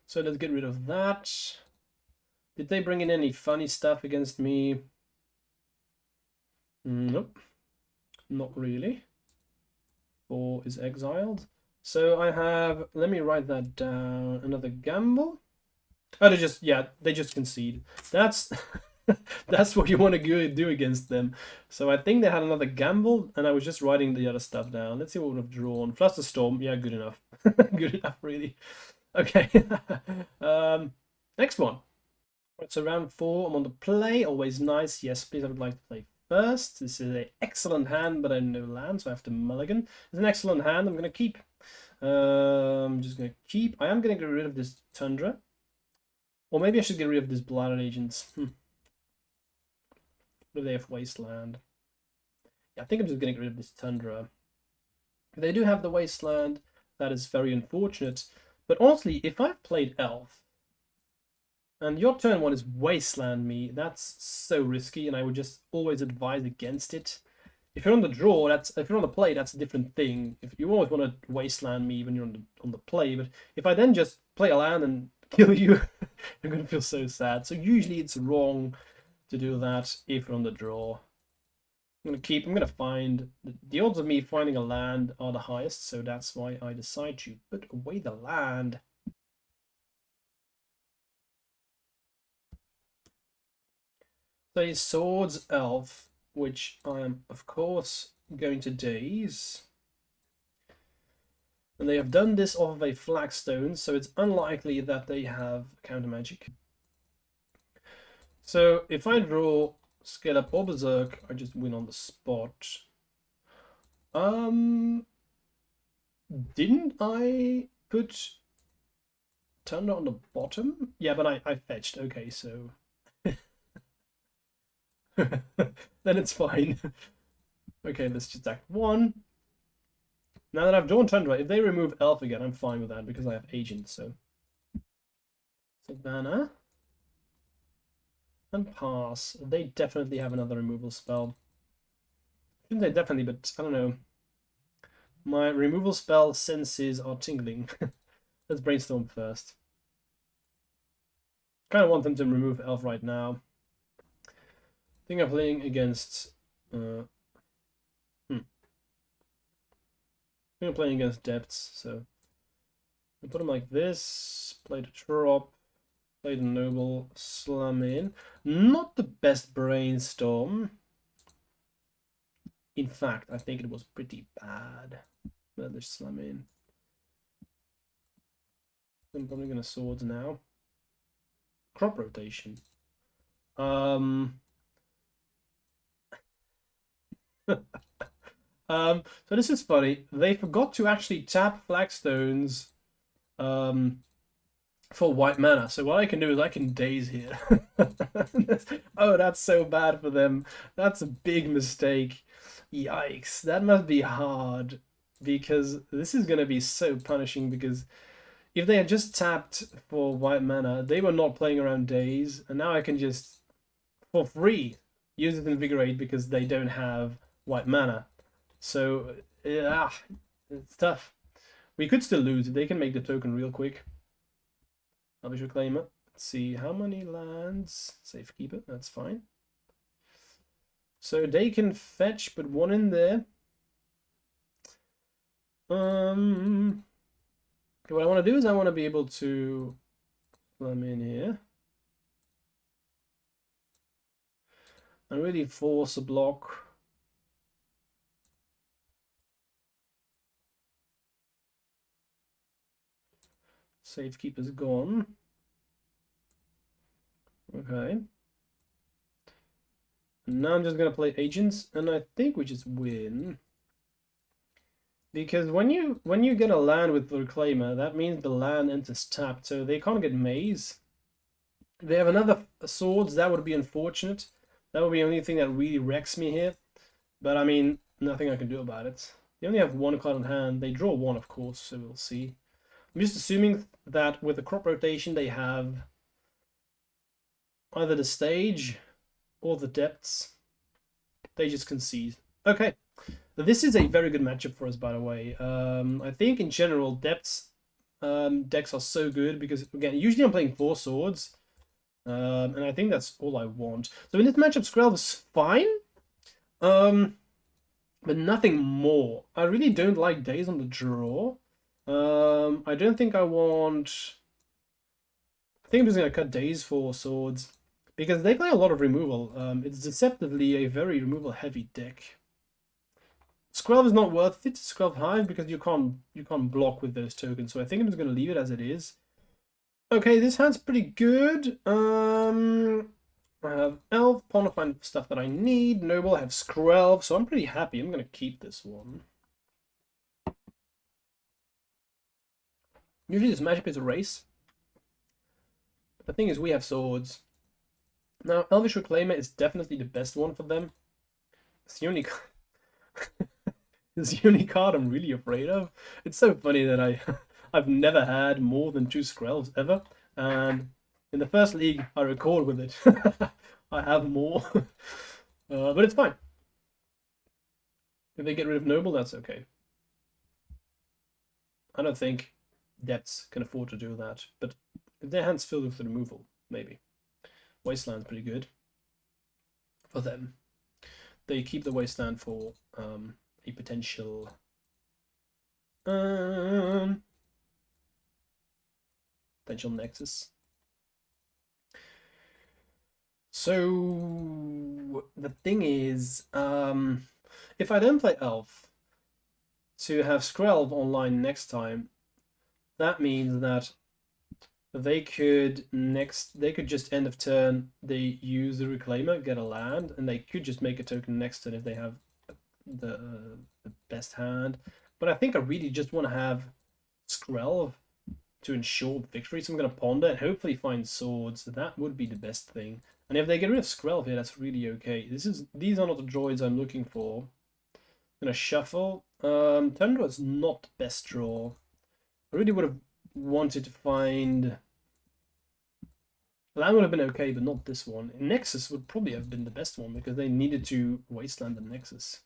S1: So let's get rid of that. Did they bring in any funny stuff against me? Nope. Not really. 4 is exiled. So I have, let me write that down, another gamble. Oh, they just concede. That's that's what you want to do against them. So I think they had another gamble, and I was just writing the other stuff down. Let's see what would have drawn. Flusterstorm, yeah, good enough. Good enough, really. Okay. Next one. Right, so round 4, I'm on the play. Always nice. Yes, please, I would like to play first. This is an excellent hand, but I have no land, so I have to mulligan. It's an excellent hand. I'm going to keep. I'm just going to keep. I am going to get rid of this Tundra. Or maybe I should get rid of this Blighted Agents. What do they have? Wasteland. Yeah, I think I'm just going to get rid of this Tundra. If they do have the Wasteland, that is very unfortunate. But honestly, if I've played Elf, and your turn 1 is Wasteland me, that's so risky, and I would just always advise against it. If you're on the draw, if you're on the play, that's a different thing. If you always want to Wasteland me when you're on the play, but if I then just play a land and kill you, you're gonna feel so sad. So usually it's wrong to do that if you're on the draw. I'm gonna find the odds of me finding a land are the highest, so that's why I decide to put away the land. Play Swords Elf, which I am of course going to daze. And they have done this off of a flagstone, so it's unlikely that they have counter magic. So if I draw Scale Up or Berserk, I just win on the spot. Didn't I put Thunder on the bottom? Yeah, but I fetched. Okay, so then it's fine. Okay, let's just act 1. Now that I've drawn Tundra, if they remove Elf again, I'm fine with that because I have Agent, so. Savannah. And pass. They definitely have another removal spell. Shouldn't say definitely, but I don't know. My removal spell senses are tingling. Let's brainstorm first. Kind of want them to remove Elf right now. I think I'm playing against... I think I'm playing against Depths, so... I put them like this, play the drop, play the Noble, slam in. Not the best brainstorm. In fact, I think it was pretty bad. But let's slam in. I'm probably gonna swords now. Crop rotation. So this is funny. They forgot to actually tap flagstones for white mana. So what I can do is I can daze here. Oh, that's so bad for them. That's a big mistake. Yikes. That must be hard because this is going to be so punishing because if they had just tapped for white mana, they were not playing around daze, and now I can just, for free, use it in Invigorate because they don't have white mana. So, yeah, it's tough. We could still lose if they can make the token real quick. Elvish Reclaimer. Let's see how many lands. Safekeeper, that's fine. So they can fetch, but one in there. What I want to do is I want to be able to slam in here and really force a block. Safekeeper's gone. Okay. Now I'm just gonna play agents, and I think we just win. Because when you get a land with the Reclaimer, that means the land enters tapped, so they can't get maze. If they have another swords, that would be unfortunate. That would be the only thing that really wrecks me here. But I mean, nothing I can do about it. They only have one card in hand. They draw one, of course, so we'll see. I'm just assuming that with the crop rotation, they have either the stage or the depths. They just concede. Okay. This is a very good matchup for us, by the way. I think in general, depths decks are so good because, again, usually I'm playing 4 swords. And I think that's all I want. So in this matchup, Skrelv is fine. But nothing more. I really don't like days on the draw. I don't think I want... I think I'm just going to cut days for swords. Because they play a lot of removal. It's deceptively a very removal-heavy deck. Skrelv is not worth it. Skrelv Hive because you can't block with those tokens. So I think I'm just going to leave it as it is. Okay, this hand's pretty good. I have Elf, Pawn to find stuff that I need. Noble, I have Skrelv, so I'm pretty happy. I'm going to keep this one. Usually this matchup is a race. But the thing is, we have swords. Now, Elvish Reclaimer is definitely the best one for them. It's the only... it's the only card I'm really afraid of. It's so funny that I've never had more than 2 Skrelvs ever. And in the first league I record with it, I have more. But it's fine. If they get rid of Noble, that's okay. I don't think Depths can afford to do that. But if their hand's filled with the removal, maybe. Wasteland's pretty good for them. They keep the Wasteland for a potential... potential Nexus. So the thing is, if I don't play Elf, to have Skrelv online next time, that means that they could just end of turn, they use the Reclaimer, get a land, and they could just make a token next turn if they have the best hand. But I think I really just want to have Skrelv to ensure victory, so I'm going to Ponder and hopefully find swords. That would be the best thing. And if they get rid of Skrelv here, that's really okay. These are not the droids I'm looking for. I'm going to shuffle. Tundra is not the best draw. I really would have wanted to find... Land would have been okay, but not this one. Nexus would probably have been the best one because they needed to wasteland the Nexus.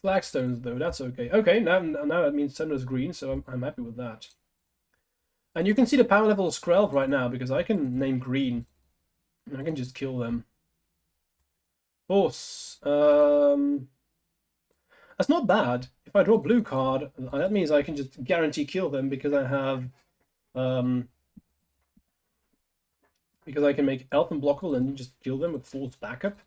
S1: Flagstones, though, that's okay. Okay, now that means Tundra's green, so I'm happy with that. And you can see the power level of Skrelv right now because I can name green. I can just kill them. Force. That's not bad. If I draw a blue card, that means I can just guarantee kill them because I have... because I can make Elf unblockable and just kill them with Force backup.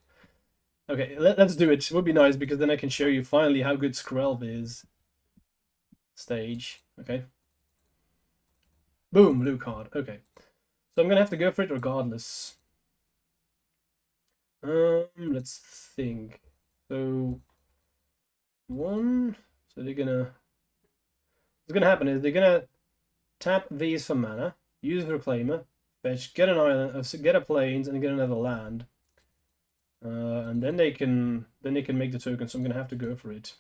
S1: Okay, let's do it. It would be nice because then I can show you finally how good Skrelv is. Stage. Okay. Boom, blue card. Okay. So I'm going to have to go for it regardless. Let's think. So they're gonna... What's gonna happen is they're gonna tap these for mana, use the Reclaimer, fetch, get an island, get a plains, and get another land. And then they can make the token, so I'm gonna have to go for it.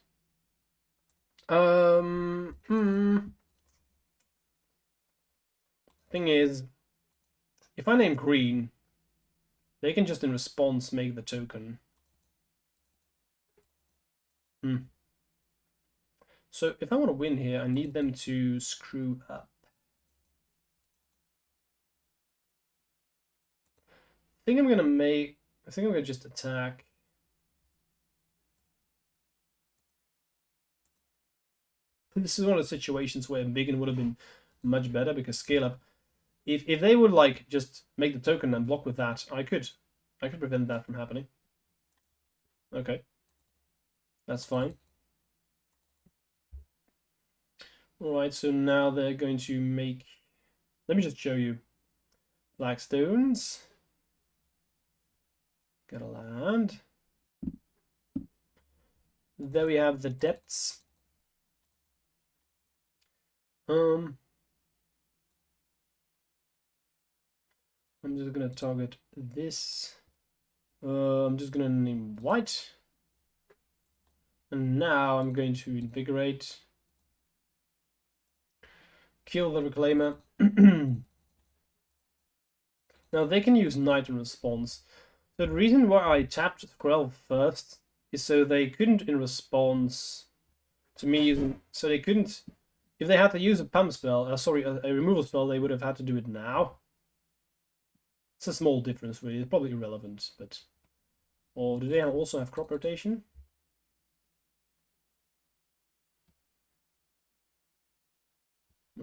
S1: Thing is, if I name green, they can just in response make the token. So if I want to win here, I need them to screw up. I think I'm gonna just attack. This is one of the situations where Biggin would have been much better because scale up. If they would like just make the token and block with that, I could prevent that from happening. Okay. That's fine. Alright, so now they're going to make... Let me just show you. Blackstones. Get a land. There we have the depths. I'm just gonna target this. I'm just gonna name white. And now I'm going to invigorate. Kill the Reclaimer. Now they can use Knight in response. So the reason why I tapped Skrelv first is so they couldn't in response to me using... So they couldn't... If they had to use a pump spell, a removal spell, they would have had to do it now. It's a small difference, really. It's probably irrelevant, but... Or do they also have crop rotation?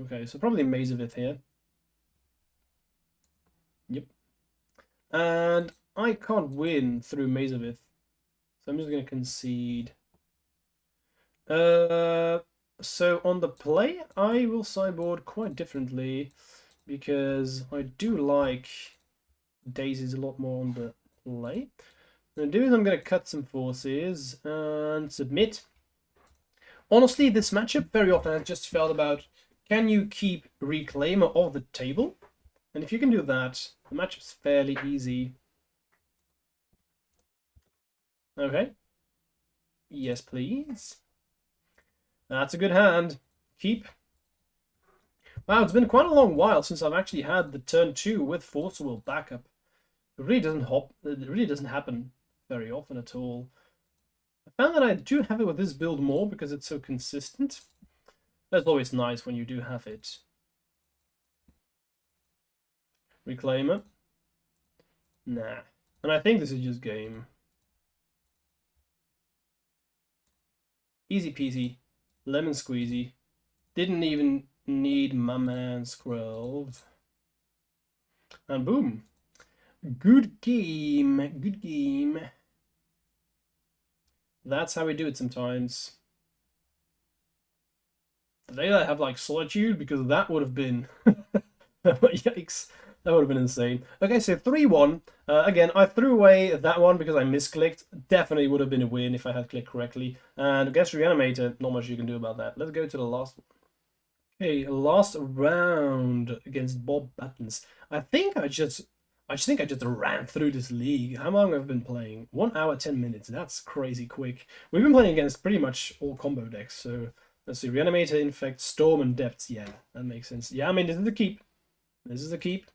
S1: Okay, so probably Maze of Ith here. Yep. And I can't win through Maze of Ith, so I'm just going to concede. So on the play, I will sideboard quite differently because I do like daisies a lot more on the play. What I'm going to do is I'm going to cut some forces and submit. Honestly, this matchup very often has just felt about, can you keep Reclaimer off the table? And if you can do that, the matchup's fairly easy. Okay. Yes, please. That's a good hand. Keep. Wow, it's been quite a long while since I've actually had the turn 2 with Force Will backup. It really doesn't happen very often at all. I found that I do have it with this build more because it's so consistent. That's always nice when you do have it. Reclaimer. Nah. And I think this is just game. Easy peasy. Lemon squeezy. Didn't even need my man Skrelv. And boom. Good game. Good game. That's how we do it sometimes. Today I have like Solitude because that would have been yikes. That would have been insane. Okay, so 3-1. Again, I threw away that one because I misclicked. Definitely would have been a win if I had clicked correctly. And against Reanimator, not much you can do about that. Let's go to the last one. Okay, last round against Bob Buttons. I just think I just ran through this league. How long have I been playing? 1 hour, 10 minutes. That's crazy quick. We've been playing against pretty much all combo decks. So let's see. Reanimator, Infect, Storm, and Depths. Yeah, that makes sense. Yeah, I mean, this is the keep. This is the keep.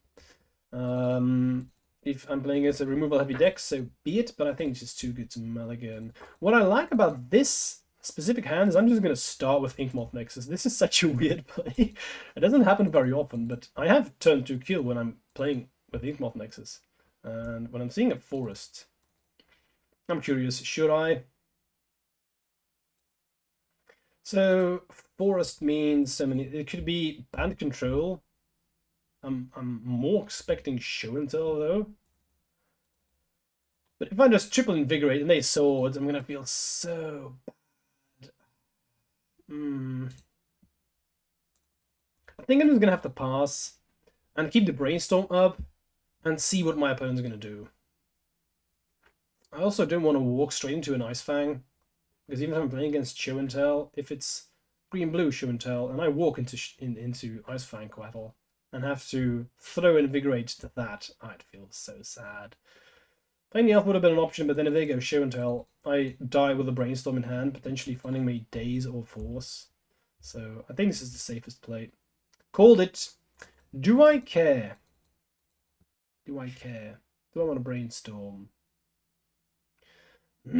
S1: If I'm playing against a removal heavy deck, so be it, but I think it's just too good to mulligan. What I like about this specific hand is I'm just going to start with Inkmoth Nexus. This is such a weird play. It doesn't happen very often, but I have turn 2 kill when I'm playing with Inkmoth Nexus. And when I'm seeing a forest, I'm curious, should I? So forest means so many. It could be band control. I'm more expecting show and tell though. But if I just triple invigorate and they swords, I'm gonna feel so bad. I think I'm just gonna have to pass and keep the brainstorm up and see what my opponent's gonna do. I also don't want to walk straight into an Ice Fang, because even if I'm playing against show and tell, if it's green-blue show and tell, and I walk into Ice Fang Quattle and have to throw invigorate to that, I'd feel so sad. Playing the elf would have been an option, but then if they go show and tell, I die with a brainstorm in hand, potentially finding me daze or force. So I think this is the safest play. Called it. Do I care? Do I care? Do I want to brainstorm? I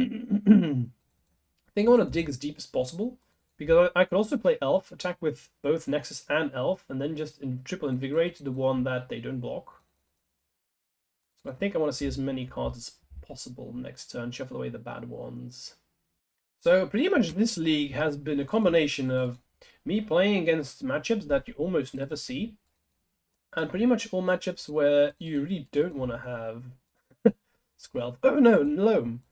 S1: think I want to dig as deep as possible, because I could also play elf, attack with both Nexus and elf, and then just triple invigorate the one that they don't block. So I think I want to see as many cards as possible next turn, shuffle away the bad ones. So pretty much this league has been a combination of me playing against matchups that you almost never see, and pretty much all matchups where you really don't want to have Skrelv. Oh no, Loam.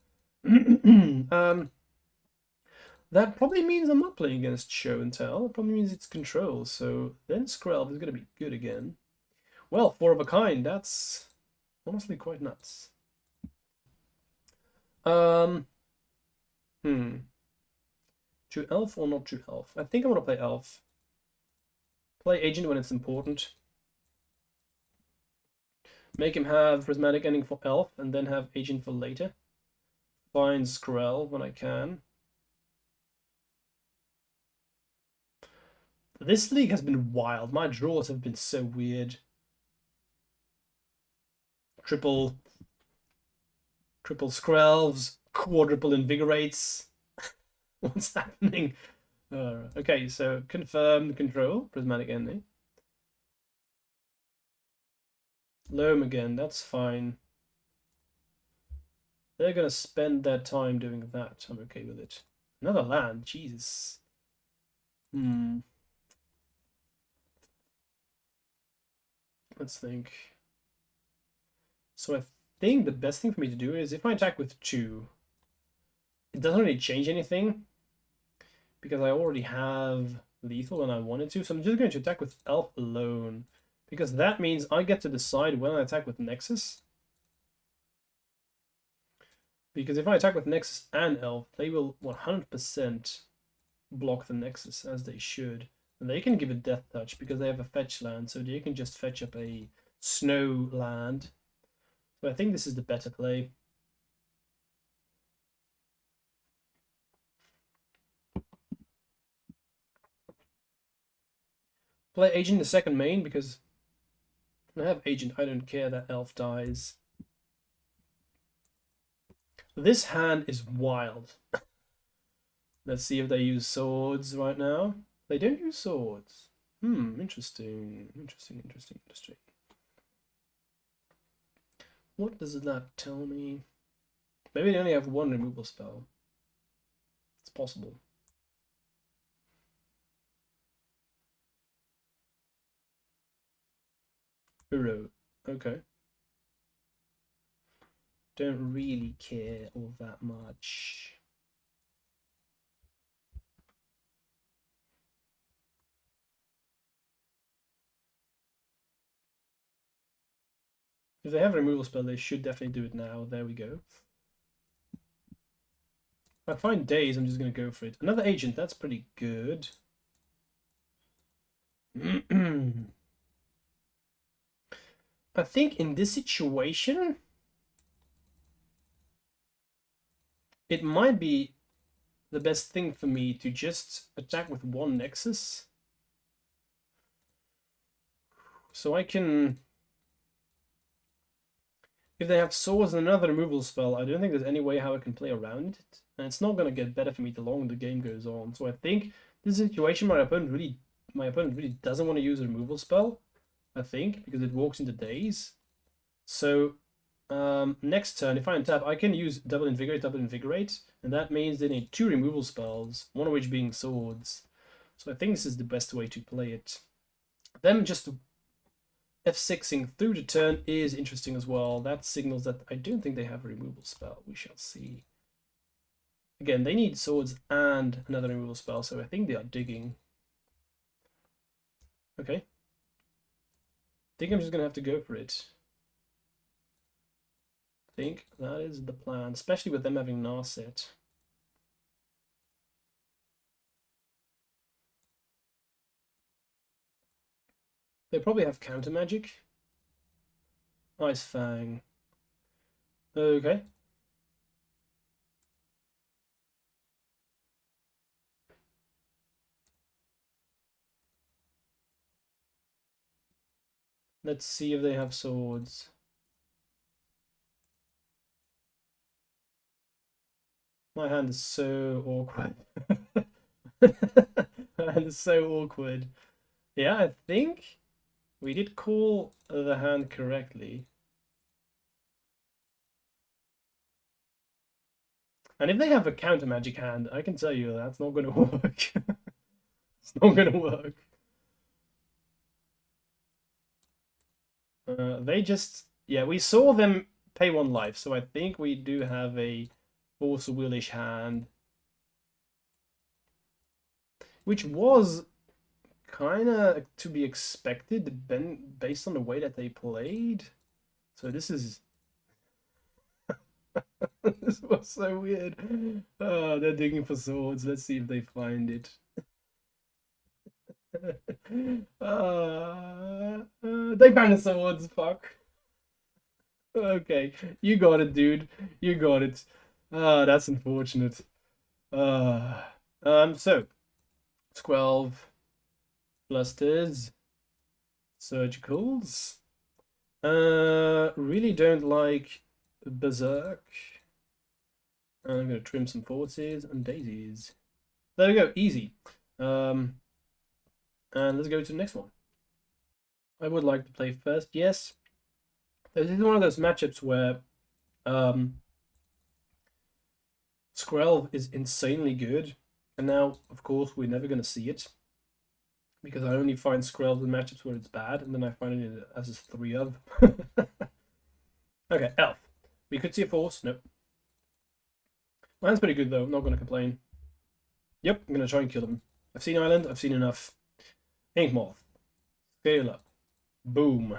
S1: That probably means I'm not playing against show and tell. It probably means it's control. So then Skrelv is going to be good again. Well, 4 of a kind. That's honestly quite nuts. True elf or not true elf? I think I want to play elf. Play agent when it's important. Make him have prismatic ending for elf and then have agent for later. Find Skrelv when I can. This league has been wild. My draws have been so weird. Triple Skrelvs, quadruple invigorates. What's happening? Okay, so confirm control, prismatic ending. Loam again, that's fine. They're gonna spend their time doing that. I'm okay with it. Another land, Jesus. Let's think. So I think the best thing for me to do is if I attack with 2, it doesn't really change anything because I already have lethal and I wanted to. So I'm just going to attack with elf alone because that means I get to decide when I attack with Nexus. Because if I attack with Nexus and elf, they will 100% block the Nexus as they should. And they can give a death touch because they have a fetch land, so they can just fetch up a snow land. So I think this is the better play. Play agent the second main because when I have agent, I don't care that elf dies. This hand is wild. Let's see if they use swords right now. They don't use swords. Interesting. What does that tell me? Maybe they only have one removal spell. It's possible. Hero. Okay. Don't really care all that much. If they have a removal spell, they should definitely do it now. There we go. If I find Daze, I'm just going to go for it. Another agent, that's pretty good. I think in this situation, it might be the best thing for me to just attack with one Nexus. So I can... If they have swords and another removal spell, I don't think there's any way how I can play around it. And it's not going to get better for me the longer the game goes on. So I think this situation my opponent really doesn't want to use a removal spell, I think, because it walks into Daze. So next turn, if I untap, I can use double invigorate, and that means they need 2 removal spells, one of which being swords. So I think this is the best way to play it. Them just F6ing through the turn is interesting as well. That signals that I don't think they have a removal spell. We shall see. Again, they need swords and another removal spell, so I think they are digging. Okay. I think I'm just going to have to go for it. I think that is the plan, especially with them having Narset. They probably have counter magic. Ice Fang. Okay. Let's see if they have swords. My hand is so awkward. My hand is so awkward. Yeah, I think we did call the hand correctly. And if they have a counter magic hand, I can tell you that's not going to work. It's not going to work. They just... Yeah, we saw them pay 1 life, so I think we do have a Force Willish hand. Which was kind of to be expected based on the way that they played. So this is... This was so weird. Oh, they're digging for swords. Let's see if they find it. They found the swords, fuck. Okay, you got it, dude. You got it. That's unfortunate. So Skrelv, Blusters, Surgicals. Really don't like Berserk. I'm gonna trim some forces and daisies. There we go, easy. And let's go to the next one. I would like to play first, yes. This is one of those matchups where Skrelv is insanely good. And now, of course, we're never going to see it. Because I only find Skrelv in matchups where it's bad, and then I find it as a 3 of. Okay, Elf. We could see a Force. Nope. Mine's pretty good, though. I'm not going to complain. Yep, I'm going to try and kill him. I've seen Island. I've seen enough. Ink Moth. Scale up. Boom.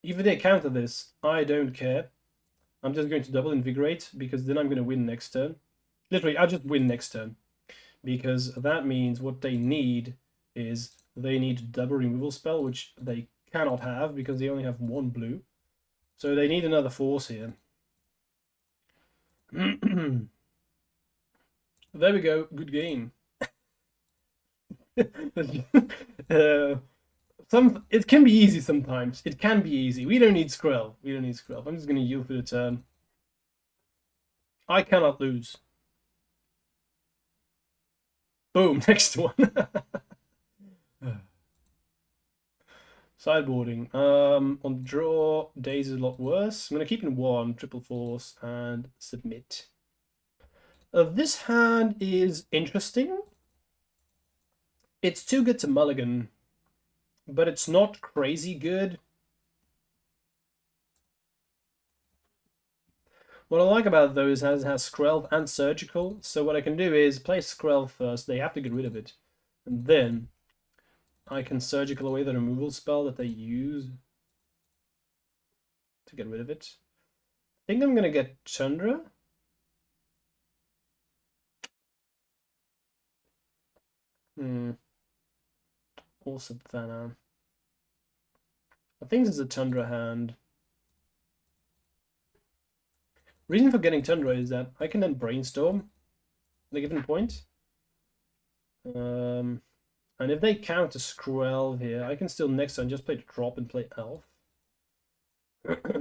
S1: Even if they counter this, I don't care. I'm just going to double invigorate because then I'm going to win next turn. Literally, I'll just win next turn. Because that means what they need is they need double removal spell, which they cannot have because they only have 1 blue. So they need another Force here. There we go. Good game. It can be easy sometimes. It can be easy. We don't need Skrelv. We don't need Skrelv. I'm just going to yield for the turn. I cannot lose. Boom, next one. Sideboarding. On draw, Daze is a lot worse. I'm going to keep in 1, triple Force, and submit. This hand is interesting. It's too good to mulligan, but it's not crazy good. What I like about those is it has Skrelv and Surgical, so what I can do is play Skrelv first, they have to get rid of it, and then I can surgical away the removal spell that they use to get rid of it. I think I'm gonna get Chandra. Or Subthana. I think this is a Tundra hand. Reason for getting Tundra is that I can then brainstorm at a given point. And if they counter Skrelv here, I can still next turn just play drop and play Elf.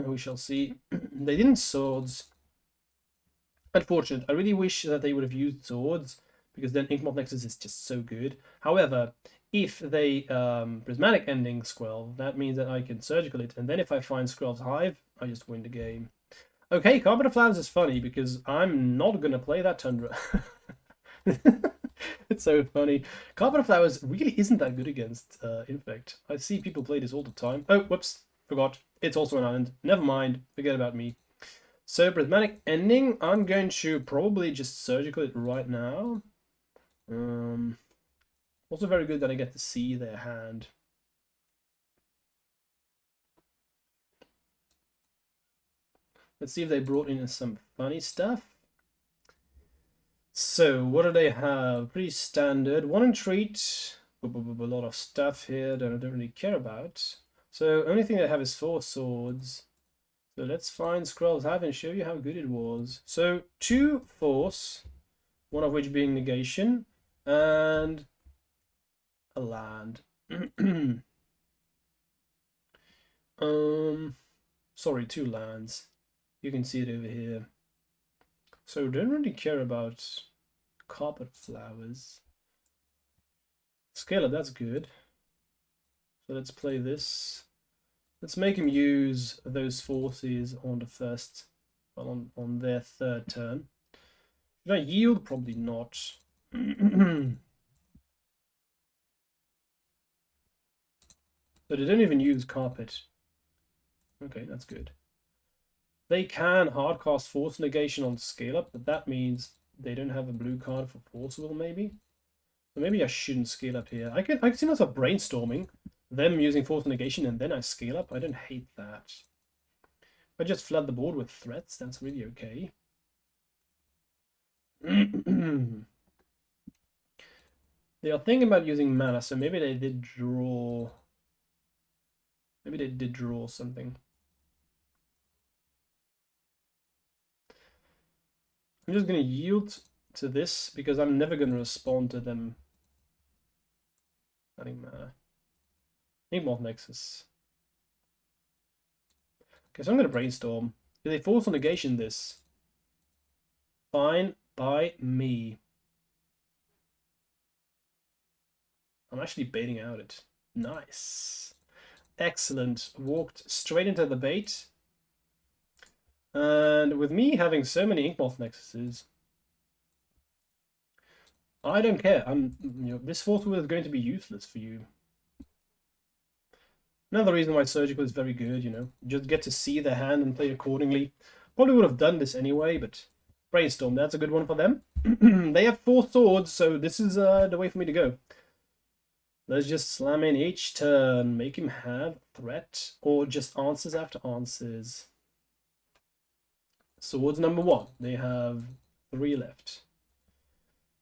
S1: We shall see. They didn't Swords. Unfortunate. I really wish that they would have used Swords, because then Inkmoth Nexus is just so good. However, if they Prismatic Ending Skrelv, that means that I can Surgical it, and then if I find Skrelv's Hive, I just win the game. Okay, Carpet of Flowers is funny, because I'm not going to play that Tundra. It's so funny. Carpet of Flowers really isn't that good against Infect. I see people play this all the time. Oh, whoops, forgot. It's also an island. Never mind, forget about me. So, Prismatic Ending, I'm going to probably just Surgical it right now. Also very good that I get to see their hand. Let's see if they brought in some funny stuff. So, what do they have? Pretty standard. One Entreat. A lot of stuff here that I don't really care about. So, only thing I have is 4 swords. So, let's find Skrelv's Hive and show you how good it was. So, 2 Force, one of which being Negation, and a land. Sorry, 2 lands. You can see it over here. So don't really care about Carpet Flowers. Scalar, that's good. So let's play this. Let's make him use those forces on the first, well, on their third turn. Should I yield? Probably not. So they don't even use Carpet. Okay, that's good. They can hardcast Force Negation on Scale Up, but that means they don't have a blue card for Force Will, maybe. So maybe I shouldn't Scale Up here. I can see myself brainstorming them using Force Negation and then I Scale Up. I don't hate that. If I just flood the board with threats, that's really okay. They are thinking about using mana, so maybe they did draw. Maybe they did draw something. I'm just going to yield to this because I'm never going to respond to them adding mana. Inkmoth Nexus. Okay, so I'm going to brainstorm. Do they force a negation this? Fine by me. I'm actually baiting out it. Nice. Excellent. Walked straight into the bait. And with me having so many Inkmoth Nexuses, I don't care. This Force Will is going to be useless for you. Another reason why Surgical is very good, just get to see their hand and play accordingly. Probably would have done this anyway, but Brainstorm, that's a good one for them. They have 4 swords, so this is the way for me to go. Let's just slam in each turn, make him have threat, or just answers after answers. Swords number 1. They have 3 left.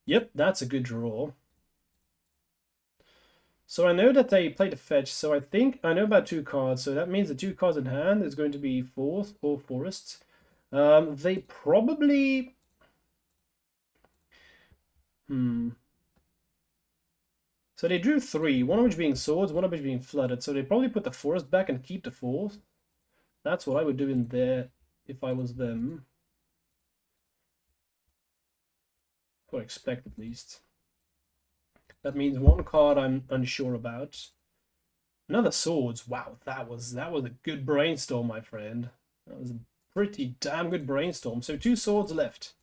S1: Yep, that's a good draw. So I know that they played a fetch, so I think I know about 2 cards, so that means the 2 cards in hand is going to be Force or Forests. They probably... So they drew 3, one of which being Swords, one of which being Flooded, so they probably put the Forest back and keep the Force. That's what I would do in there if I was them. Or expect at least. That means 1 card I'm unsure about. Another Swords. Wow, that was a good brainstorm, my friend. That was a pretty damn good brainstorm. So 2 swords left.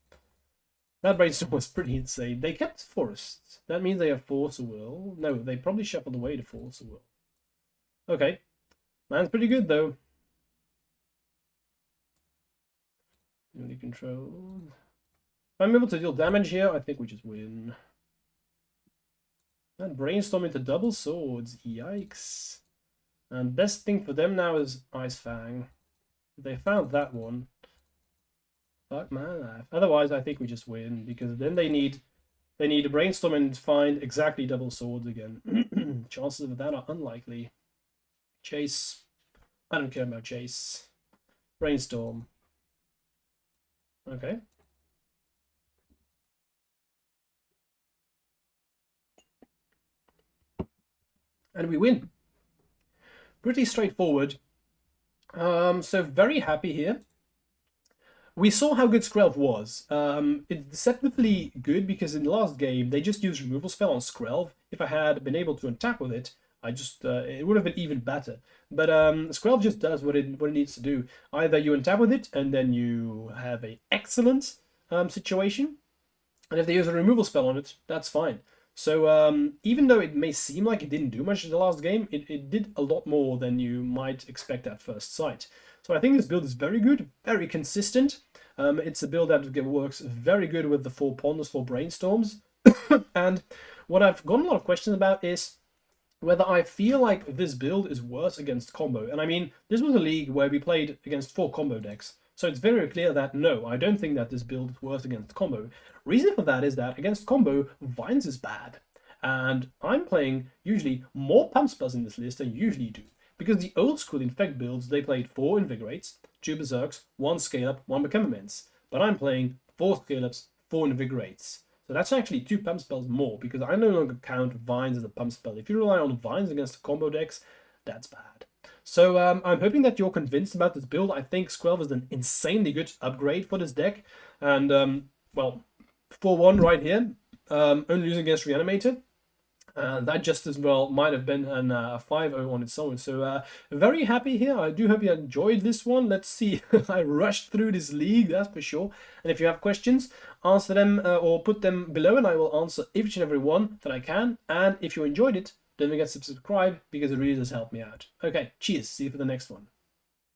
S1: That brainstorm was pretty insane. They kept Forests. That means they have Force of Will. No, they probably shuffled away to Force of Will. Okay. Man's pretty good, though. Unity control. If I'm able to deal damage here, I think we just win. And Brainstorm into double swords. Yikes. And best thing for them now is Ice Fang. They found that one. Fuck my life. Otherwise, I think we just win, because then they need to brainstorm and find exactly double swords again. Chances of that are unlikely. Chase. I don't care about Chase. Brainstorm. Okay. And we win. Pretty straightforward. So very happy here. We saw how good Skrelv was. It's deceptively good because in the last game they just used removal spell on Skrelv. If I had been able to untap with it, I just it would have been even better. But Skrelv just does what it needs to do. Either you untap with it and then you have a excellent situation, and if they use a removal spell on it, that's fine. So even though it may seem like it didn't do much in the last game, it did a lot more than you might expect at first sight. So I think this build is very good, very consistent. It's a build that works very good with the 4 ponders, 4 brainstorms. And what I've gotten a lot of questions about is whether I feel like this build is worse against combo. And I mean, this was a league where we played against 4 combo decks. So it's very clear that no, I don't think that this build is worse against combo. Reason for that is that against combo, Vines is bad. And I'm playing usually more pump spells in this list than you usually do. Because the old school Infect builds, they played 4 Invigorates, 2 Berserks, 1 Scale Up, 1 Become Immense. But I'm playing 4 Scale Ups, 4 Invigorates. So that's actually 2 pump spells more, because I no longer count Vines as a pump spell. If you rely on Vines against combo decks, that's bad. So I'm hoping that you're convinced about this build. I think Skrelv is an insanely good upgrade for this deck. And, well, 4-1 right here, only losing against Reanimator. That just as well might have been a 5-0 on its own. So very happy here. I do hope you enjoyed this one. Let's see. I rushed through this league, that's for sure. And if you have questions, answer them or put them below, and I will answer each and every one that I can. And if you enjoyed it, don't forget to subscribe, because it really does help me out. Okay, cheers. See you for the next one.